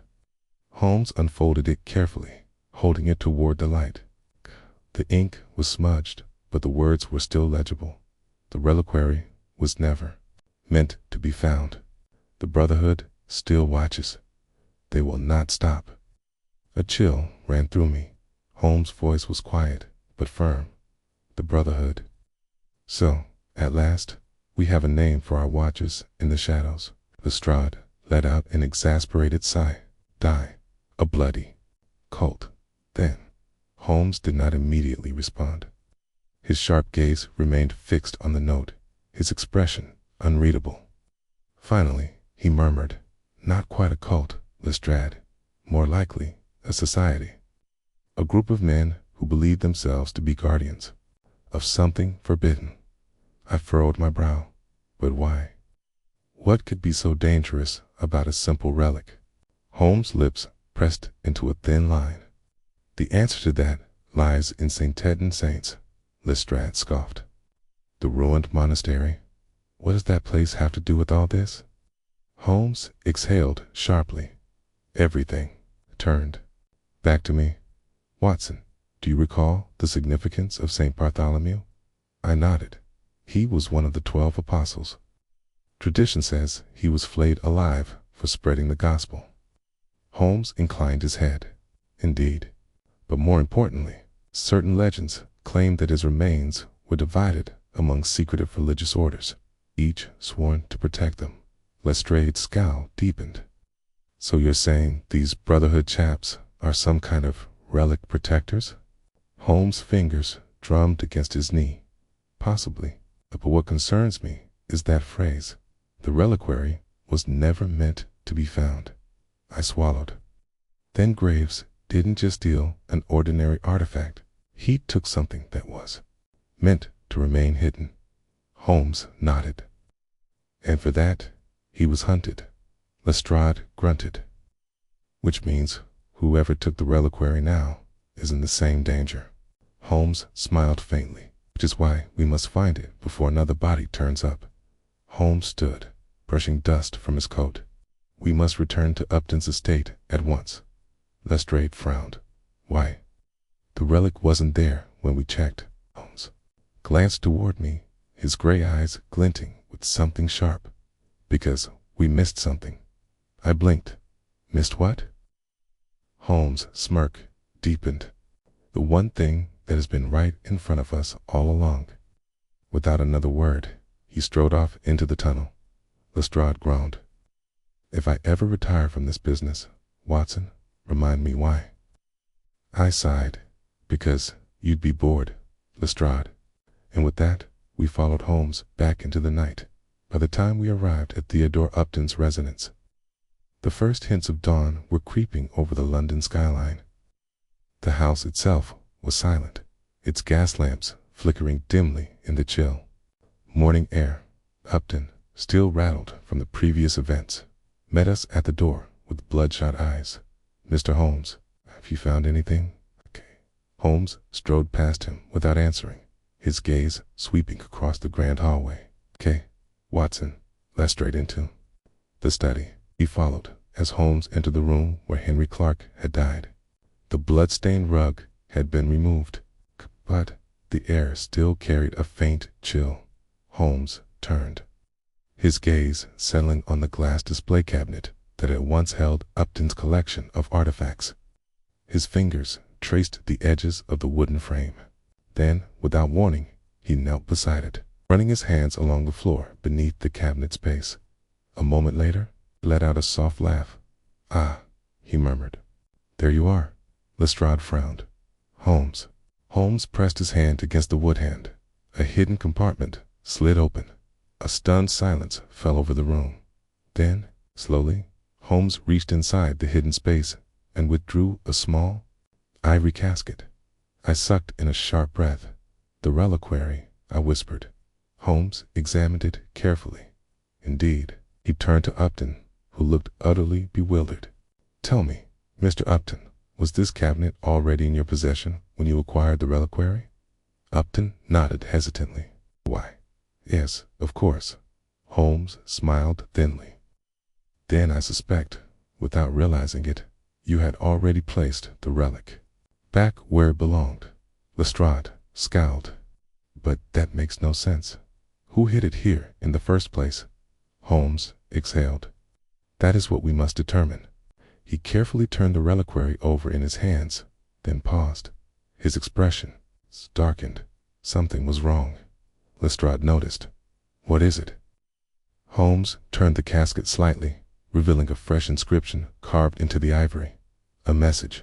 Holmes unfolded it carefully, holding it toward the light. The ink was smudged, but the words were still legible. The reliquary was never meant to be found. The Brotherhood still watches. They will not stop. A chill ran through me. Holmes' voice was quiet, but firm. The Brotherhood. So, at last, we have a name for our watchers in the shadows. Lestrade let out an exasperated sigh. Die. A bloody cult. Then, Holmes did not immediately respond. His sharp gaze remained fixed on the note, his expression unreadable. Finally, he murmured, "Not quite a cult, Lestrade. More likely, a society. A group of men who believe themselves to be guardians of something forbidden." I furrowed my brow. But why? What could be so dangerous about a simple relic? Holmes' lips pressed into a thin line. "The answer to that lies in St. Ted and Saints," Lestrade scoffed. "The ruined monastery? What does that place have to do with all this?" Holmes exhaled sharply. Everything turned back to me. "Watson, do you recall the significance of St. Bartholomew?" I nodded. "He was one of the 12 apostles. Tradition says he was flayed alive for spreading the gospel." Holmes inclined his head. "Indeed. But more importantly, certain legends claim that his remains were divided among secretive religious orders, each sworn to protect them." Lestrade's scowl deepened. "So you're saying these Brotherhood chaps are some kind of relic protectors?" Holmes' fingers drummed against his knee. "Possibly. But what concerns me is that phrase. The reliquary was never meant to be found." I swallowed. "Then Graves didn't just steal an ordinary artifact. He took something that was meant to remain hidden." Holmes nodded. "And for that, he was hunted." Lestrade grunted. "Which means whoever took the reliquary now is in the same danger." Holmes smiled faintly. "Which is why we must find it before another body turns up." Holmes stood, brushing dust from his coat. "We must return to Upton's estate at once." Lestrade frowned. "Why?" "The relic wasn't there when we checked." Holmes glanced toward me, his gray eyes glinting with something sharp. "Because we missed something." I blinked. "Missed what?" Holmes' smirk deepened. "The one thing that has been right in front of us all along." Without another word, he strode off into the tunnel. Lestrade groaned. "If I ever retire from this business, Watson, remind me why." I sighed. "Because you'd be bored, Lestrade." And with that, we followed Holmes back into the night. By the time we arrived at Theodore Upton's residence, the first hints of dawn were creeping over the London skyline. The house itself was silent, its gas lamps flickering dimly in the chill morning air. Upton, still rattled from the previous events, met us at the door with bloodshot eyes. "Mr. Holmes, have you found anything?" "Okay." Holmes strode past him without answering, his gaze sweeping across the grand hallway. "Okay." Watson led straight into the study. He followed as Holmes entered the room where Henry Clark had died. The blood-stained rug had been removed, but the air still carried a faint chill. Holmes turned, his gaze settling on the glass display cabinet that had once held Upton's collection of artifacts. His fingers traced the edges of the wooden frame. Then, without warning, he knelt beside it, running his hands along the floor beneath the cabinet's base. A moment later, he let out a soft laugh. "Ah," he murmured. "There you are." Lestrade frowned. "Holmes." Holmes pressed his hand against the wood hand. A hidden compartment slid open. A stunned silence fell over the room. Then, slowly, Holmes reached inside the hidden space and withdrew a small ivory casket. I sucked in a sharp breath. "The reliquary," I whispered. Holmes examined it carefully. Indeed, he turned to Upton, who looked utterly bewildered. "Tell me, Mr. Upton, was this cabinet already in your possession when you acquired the reliquary?" Upton nodded hesitantly. "Why, yes, of course." Holmes smiled thinly. "Then I suspect, without realizing it, you had already placed the relic back where it belonged." Lestrade scowled. "But that makes no sense." Who hid it here in the first place? Holmes exhaled. That is what we must determine. He carefully turned the reliquary over in his hands, then paused. His expression darkened. Something was wrong. Lestrade noticed. What is it? Holmes turned the casket slightly, revealing a fresh inscription carved into the ivory. A message.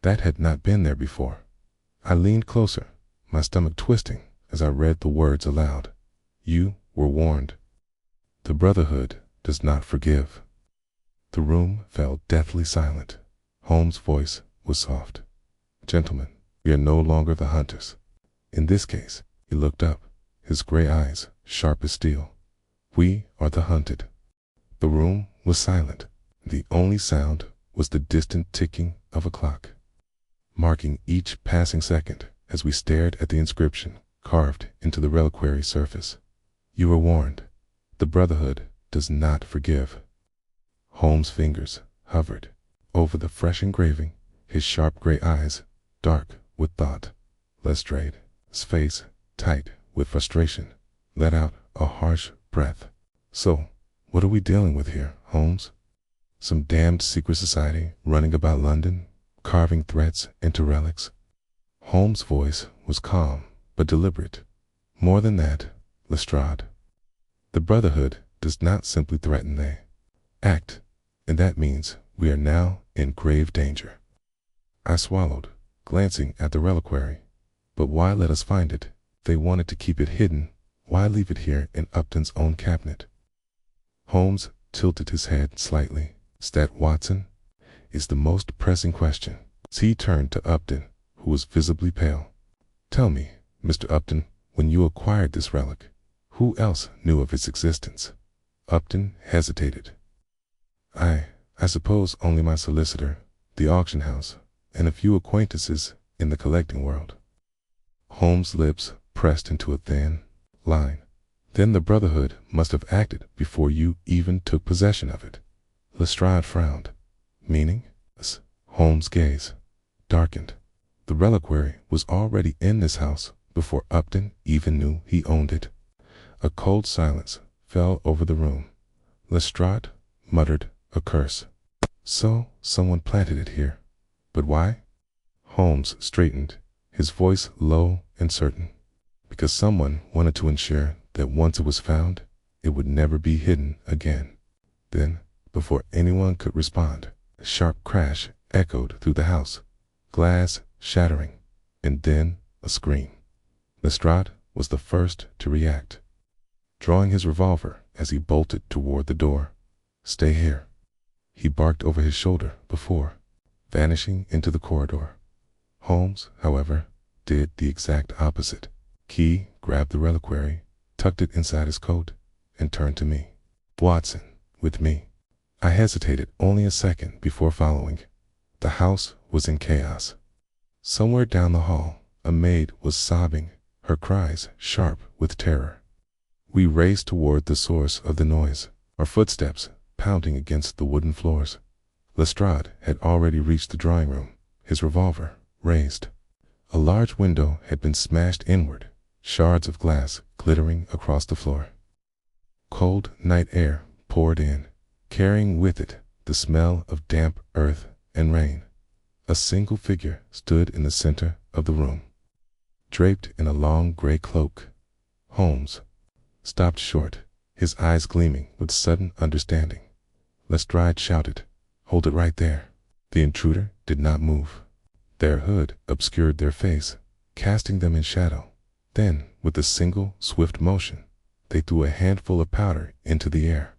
That had not been there before. I leaned closer, my stomach twisting as I read the words aloud. You were warned. The Brotherhood does not forgive. The room fell deathly silent. Holmes' voice was soft. Gentlemen, we are no longer the hunters. In this case, he looked up, his gray eyes sharp as steel. We are the hunted. The room was silent. The only sound was the distant ticking of a clock, marking each passing second as we stared at the inscription carved into the reliquary surface. You were warned. The Brotherhood does not forgive. Holmes' fingers hovered over the fresh engraving, his sharp gray eyes dark with thought. Lestrade's face, tight with frustration, let out a harsh breath. So, what are we dealing with here, Holmes? Some damned secret society running about London, carving threats into relics? Holmes' voice was calm but deliberate. More than that, Lestrade. The Brotherhood does not simply threaten, they act, and that means we are now in grave danger. I swallowed, glancing at the reliquary. But why let us find it? They wanted to keep it hidden. Why leave it here in Upton's own cabinet? Holmes tilted his head slightly. That, Watson, is the most pressing question. He turned to Upton, who was visibly pale. Tell me, Mr. Upton, when you acquired this relic, who else knew of its existence? Upton hesitated. I suppose only my solicitor, the auction house, and a few acquaintances in the collecting world. Holmes' lips pressed into a thin line. Then the Brotherhood must have acted before you even took possession of it. Lestrade frowned. Meaning? Holmes' gaze darkened. The reliquary was already in this house before Upton even knew he owned it. A cold silence fell over the room. Lestrade muttered a curse. So someone planted it here. But why? Holmes straightened, his voice low and certain. Because someone wanted to ensure that once it was found, it would never be hidden again. Then, before anyone could respond, a sharp crash echoed through the house, glass shattering, and then a scream. Lestrade was the first to react, drawing his revolver as he bolted toward the door. Stay here, he barked over his shoulder before vanishing into the corridor. Holmes, however, did the exact opposite. He grabbed the reliquary, tucked it inside his coat, and turned to me. Watson, with me. I hesitated only a second before following. The house was in chaos. Somewhere down the hall, a maid was sobbing, her cries sharp with terror. We raced toward the source of the noise, our footsteps pounding against the wooden floors. Lestrade had already reached the drawing room, his revolver raised. A large window had been smashed inward, shards of glass glittering across the floor. Cold night air poured in, carrying with it the smell of damp earth and rain. A single figure stood in the center of the room, draped in a long gray cloak. Holmes stopped short, his eyes gleaming with sudden understanding. Lestrade shouted, "Hold it right there." The intruder did not move. Their hood obscured their face, casting them in shadow. Then, with a single, swift motion, they threw a handful of powder into the air.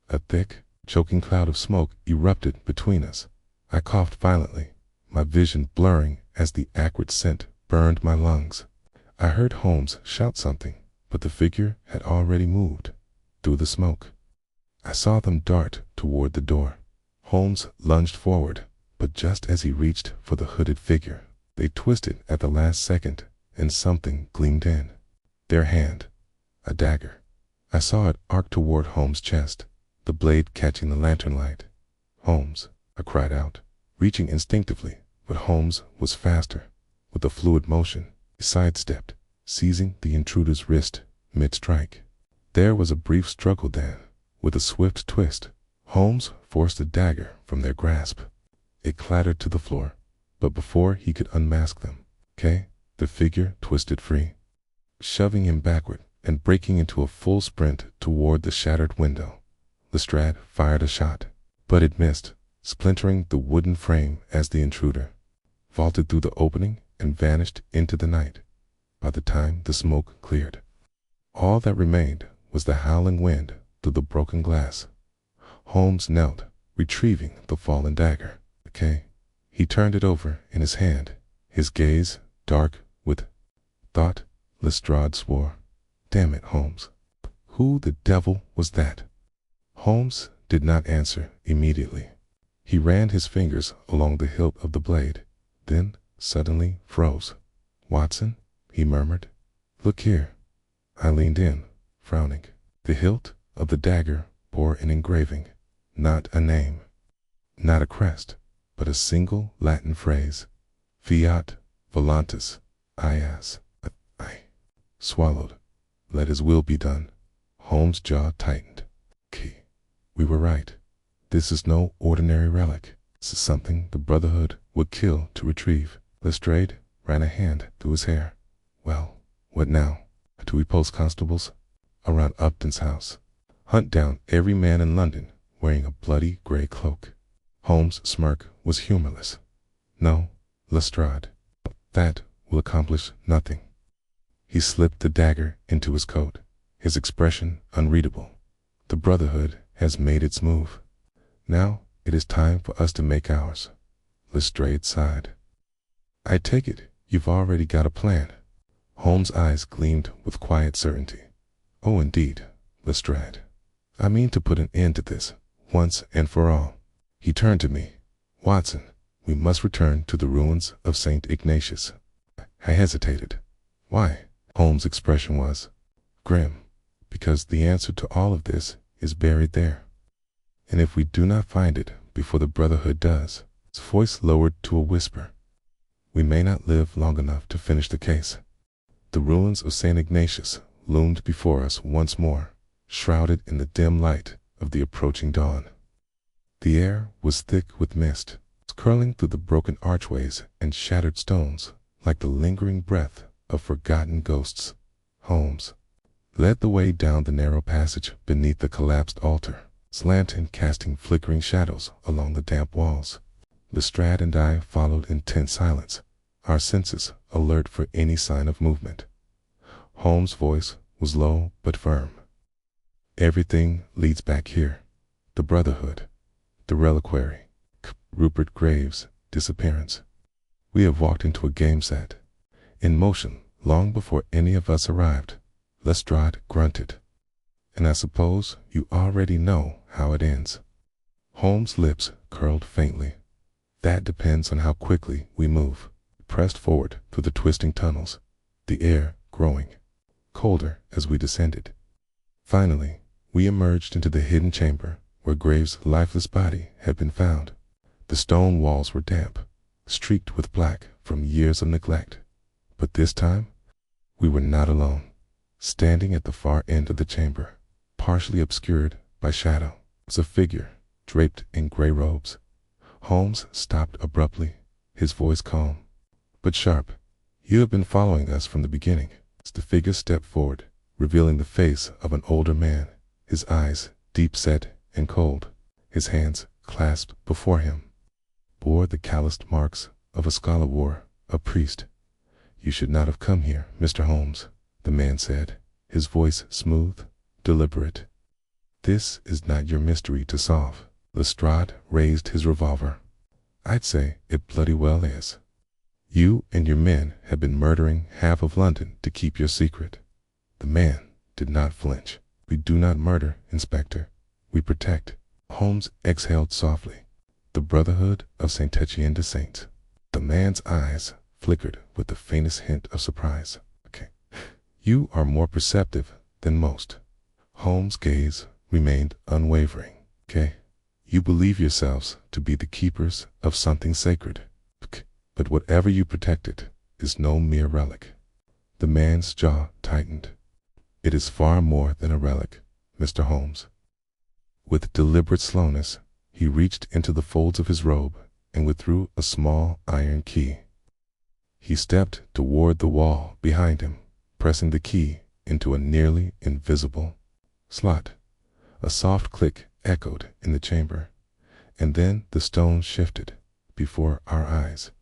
A thick, choking cloud of smoke erupted between us. I coughed violently, my vision blurring as the acrid scent burned my lungs. I heard Holmes shout something, but the figure had already moved through the smoke. I saw them dart toward the door. Holmes lunged forward, but just as he reached for the hooded figure, they twisted at the last second, and something gleamed in. Their hand, a dagger. I saw it arc toward Holmes' chest, the blade catching the lantern light. "Holmes," I cried out, reaching instinctively, but Holmes was faster. With a fluid motion, he sidestepped, seizing the intruder's wrist mid-strike. There was a brief struggle then. With a swift twist, Holmes forced the dagger from their grasp. It clattered to the floor, but before he could unmask them, the figure twisted free, shoving him backward and breaking into a full sprint toward the shattered window. Lestrade fired a shot, but it missed, splintering the wooden frame as the intruder vaulted through the opening and vanished into the night. By the time the smoke cleared, all that remained was the howling wind through the broken glass. Holmes knelt, retrieving the fallen dagger. He turned it over in his hand, his gaze dark with thought. Lestrade swore. "Damn it, Holmes. Who the devil was that?" Holmes did not answer immediately. He ran his fingers along the hilt of the blade, then suddenly froze. "Watson," he murmured. "Look here." I leaned in, frowning. The hilt of the dagger bore an engraving, not a name, not a crest, but a single Latin phrase. Fiat voluntas ias. I swallowed. Let his will be done. Holmes' jaw tightened. We were right. This is no ordinary relic. This is something the Brotherhood would kill to retrieve. Lestrade ran a hand through his hair. "Well, what now? Do we post constables around Upton's house? Hunt down every man in London wearing a bloody gray cloak?" Holmes' smirk was humorless. "No, Lestrade. That will accomplish nothing." He slipped the dagger into his coat, his expression unreadable. "The Brotherhood has made its move. Now it is time for us to make ours." Lestrade sighed. "I take it you've already got a plan." Holmes' eyes gleamed with quiet certainty. "Oh, indeed, Lestrade. I mean to put an end to this, once and for all." He turned to me. "Watson, we must return to the ruins of St. Ignatius." I hesitated. "Why?" Holmes' expression was grim. "Because the answer to all of this is buried there. And if we do not find it before the Brotherhood does," his voice lowered to a whisper, "we may not live long enough to finish the case." The ruins of St. Ignatius loomed before us once more, shrouded in the dim light of the approaching dawn. The air was thick with mist, curling through the broken archways and shattered stones like the lingering breath of forgotten ghosts. Holmes led the way down the narrow passage beneath the collapsed altar, his lantern casting flickering shadows along the damp walls. Lestrade and I followed in tense silence, our senses alert for any sign of movement. Holmes' voice was low but firm. "Everything leads back here. The Brotherhood, the Reliquary, Rupert Graves' disappearance. We have walked into a game set, in motion long before any of us arrived." Lestrade grunted. "And I suppose you already know how it ends." Holmes' lips curled faintly. "That depends on how quickly we move." We pressed forward through the twisting tunnels, the air growing colder as we descended. Finally, we emerged into the hidden chamber where Graves' lifeless body had been found. The stone walls were damp, streaked with black from years of neglect. But this time, we were not alone. Standing at the far end of the chamber, partially obscured by shadow, was a figure draped in gray robes. Holmes stopped abruptly, his voice calm but sharp. "You have been following us from the beginning." The figure stepped forward, revealing the face of an older man, his eyes deep-set and cold. His hands, clasped before him, bore the calloused marks of a scalawar, a priest. "You should not have come here, Mr. Holmes," the man said, his voice smooth, deliberate. "This is not your mystery to solve." Lestrade raised his revolver. "I'd say it bloody well is. You and your men have been murdering half of London to keep your secret." The man did not flinch. "We do not murder, Inspector. We protect." Holmes exhaled softly. "The Brotherhood of St. Etienne de Saints." The man's eyes flickered with the faintest hint of surprise. "You are more perceptive than most." Holmes' gaze remained unwavering. "You believe yourselves to be the keepers of something sacred. But whatever you protected is no mere relic." The man's jaw tightened. It is far more than a relic, Mr. Holmes. With deliberate slowness, he reached into the folds of his robe and withdrew a small iron key. He stepped toward the wall behind him, pressing the key into a nearly invisible slot. A soft click echoed in the chamber, and then the stone shifted before our eyes.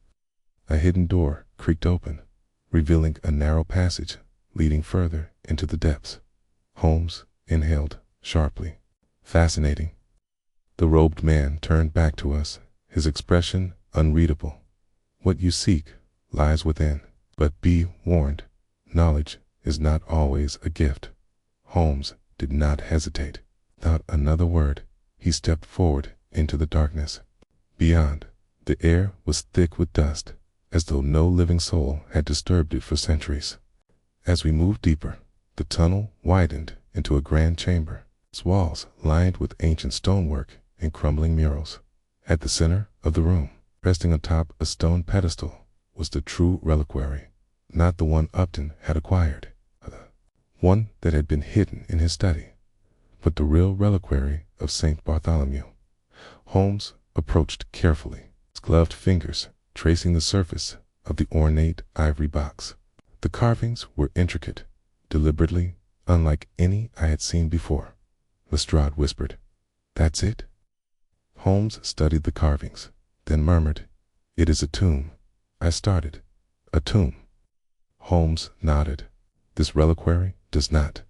A hidden door creaked open, revealing a narrow passage leading further into the depths. Holmes inhaled sharply. Fascinating. The robed man turned back to us, his expression unreadable. What you seek lies within, but be warned, knowledge is not always a gift. Holmes did not hesitate. Without another word, he stepped forward into the darkness. Beyond, the air was thick with dust, as though no living soul had disturbed it for centuries. As we moved deeper, the tunnel widened into a grand chamber, its walls lined with ancient stonework and crumbling murals. At the center of the room, resting atop a stone pedestal, was the true reliquary, not the one Upton had acquired, one that had been hidden in his study, but the real reliquary of St. Bartholomew. Holmes approached carefully, his gloved fingers tracing the surface of the ornate ivory box. The carvings were intricate, deliberately unlike any I had seen before. Lestrade whispered, "That's it?" Holmes studied the carvings, then murmured, "It is a tomb." I started, "A tomb?" Holmes nodded. "This reliquary does not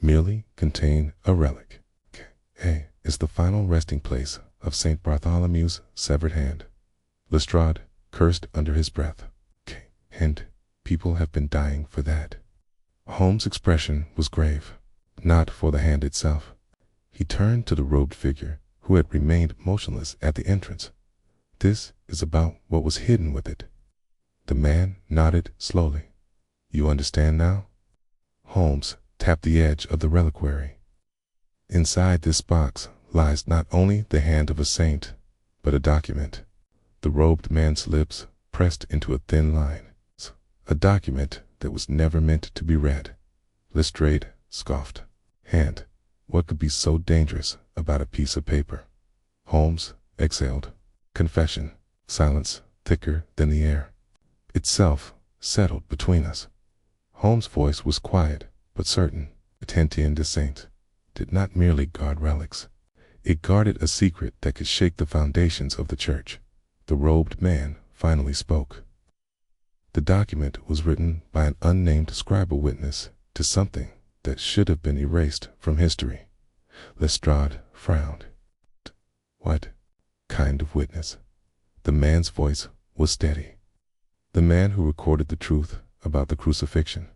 merely contain a relic. A is the final resting place of St. Bartholomew's severed hand." Lestrade cursed under his breath. "And people have been dying for that." Holmes' expression was grave, not for the hand itself. He turned to the robed figure who had remained motionless at the entrance. "This is about what was hidden with it." The man nodded slowly. "You understand now?" Holmes tapped the edge of the reliquary. "Inside this box lies not only the hand of a saint, but a document." The robed man's lips pressed into a thin line. "A document that was never meant to be read." Lestrade scoffed. "And what could be so dangerous about a piece of paper?" Holmes exhaled. Confession. Silence thicker than the air itself settled between us. Holmes' voice was quiet but certain. Attention de Saint did not merely guard relics. It guarded a secret that could shake the foundations of the church. The robed man finally spoke. "The document was written by an unnamed scribal witness to something that should have been erased from history." Lestrade frowned. "What kind of witness?" The man's voice was steady. "The man who recorded the truth about the crucifixion."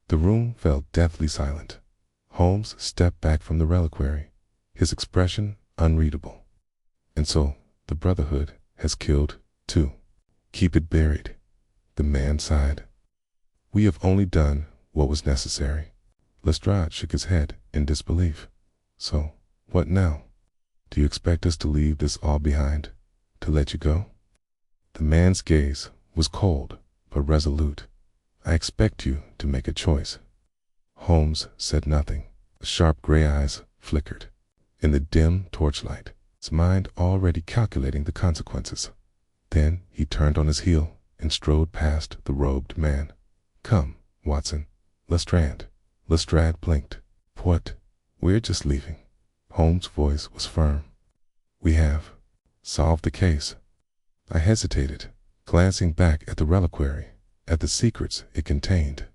The room fell deathly silent. Holmes stepped back from the reliquary, his expression unreadable. "And so the Brotherhood has killed too." "Keep it buried," the man sighed. "We have only done what was necessary." Lestrade shook his head in disbelief. "So, what now? Do you expect us to leave this all behind, to let you go?" The man's gaze was cold but resolute. "I expect you to make a choice." Holmes said nothing. The sharp gray eyes flickered in the dim torchlight, his mind already calculating the consequences. Then he turned on his heel and strode past the robed man. "Come, Watson. Lestrade." Lestrade blinked. "What? We're just leaving." Holmes' voice was firm. "We have solved the case." I hesitated, glancing back at the reliquary, at the secrets it contained.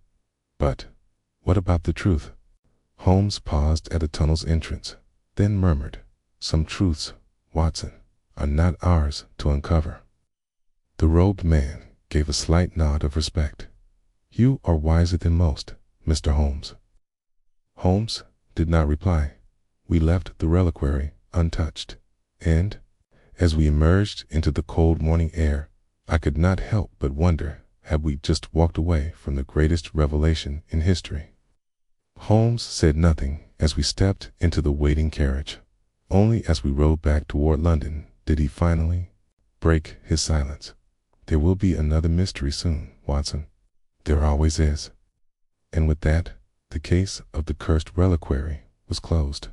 "But what about the truth?" Holmes paused at the tunnel's entrance, then murmured, "Some truths, Watson, are not ours to uncover." The robed man gave a slight nod of respect. "You are wiser than most, Mr. Holmes." Holmes did not reply. We left the reliquary untouched, and as we emerged into the cold morning air, I could not help but wonder, had we just walked away from the greatest revelation in history? Holmes said nothing as we stepped into the waiting carriage. Only as we rode back toward London did he finally break his silence. "There will be another mystery soon, Watson. There always is." And with that, The case of the cursed reliquary was closed.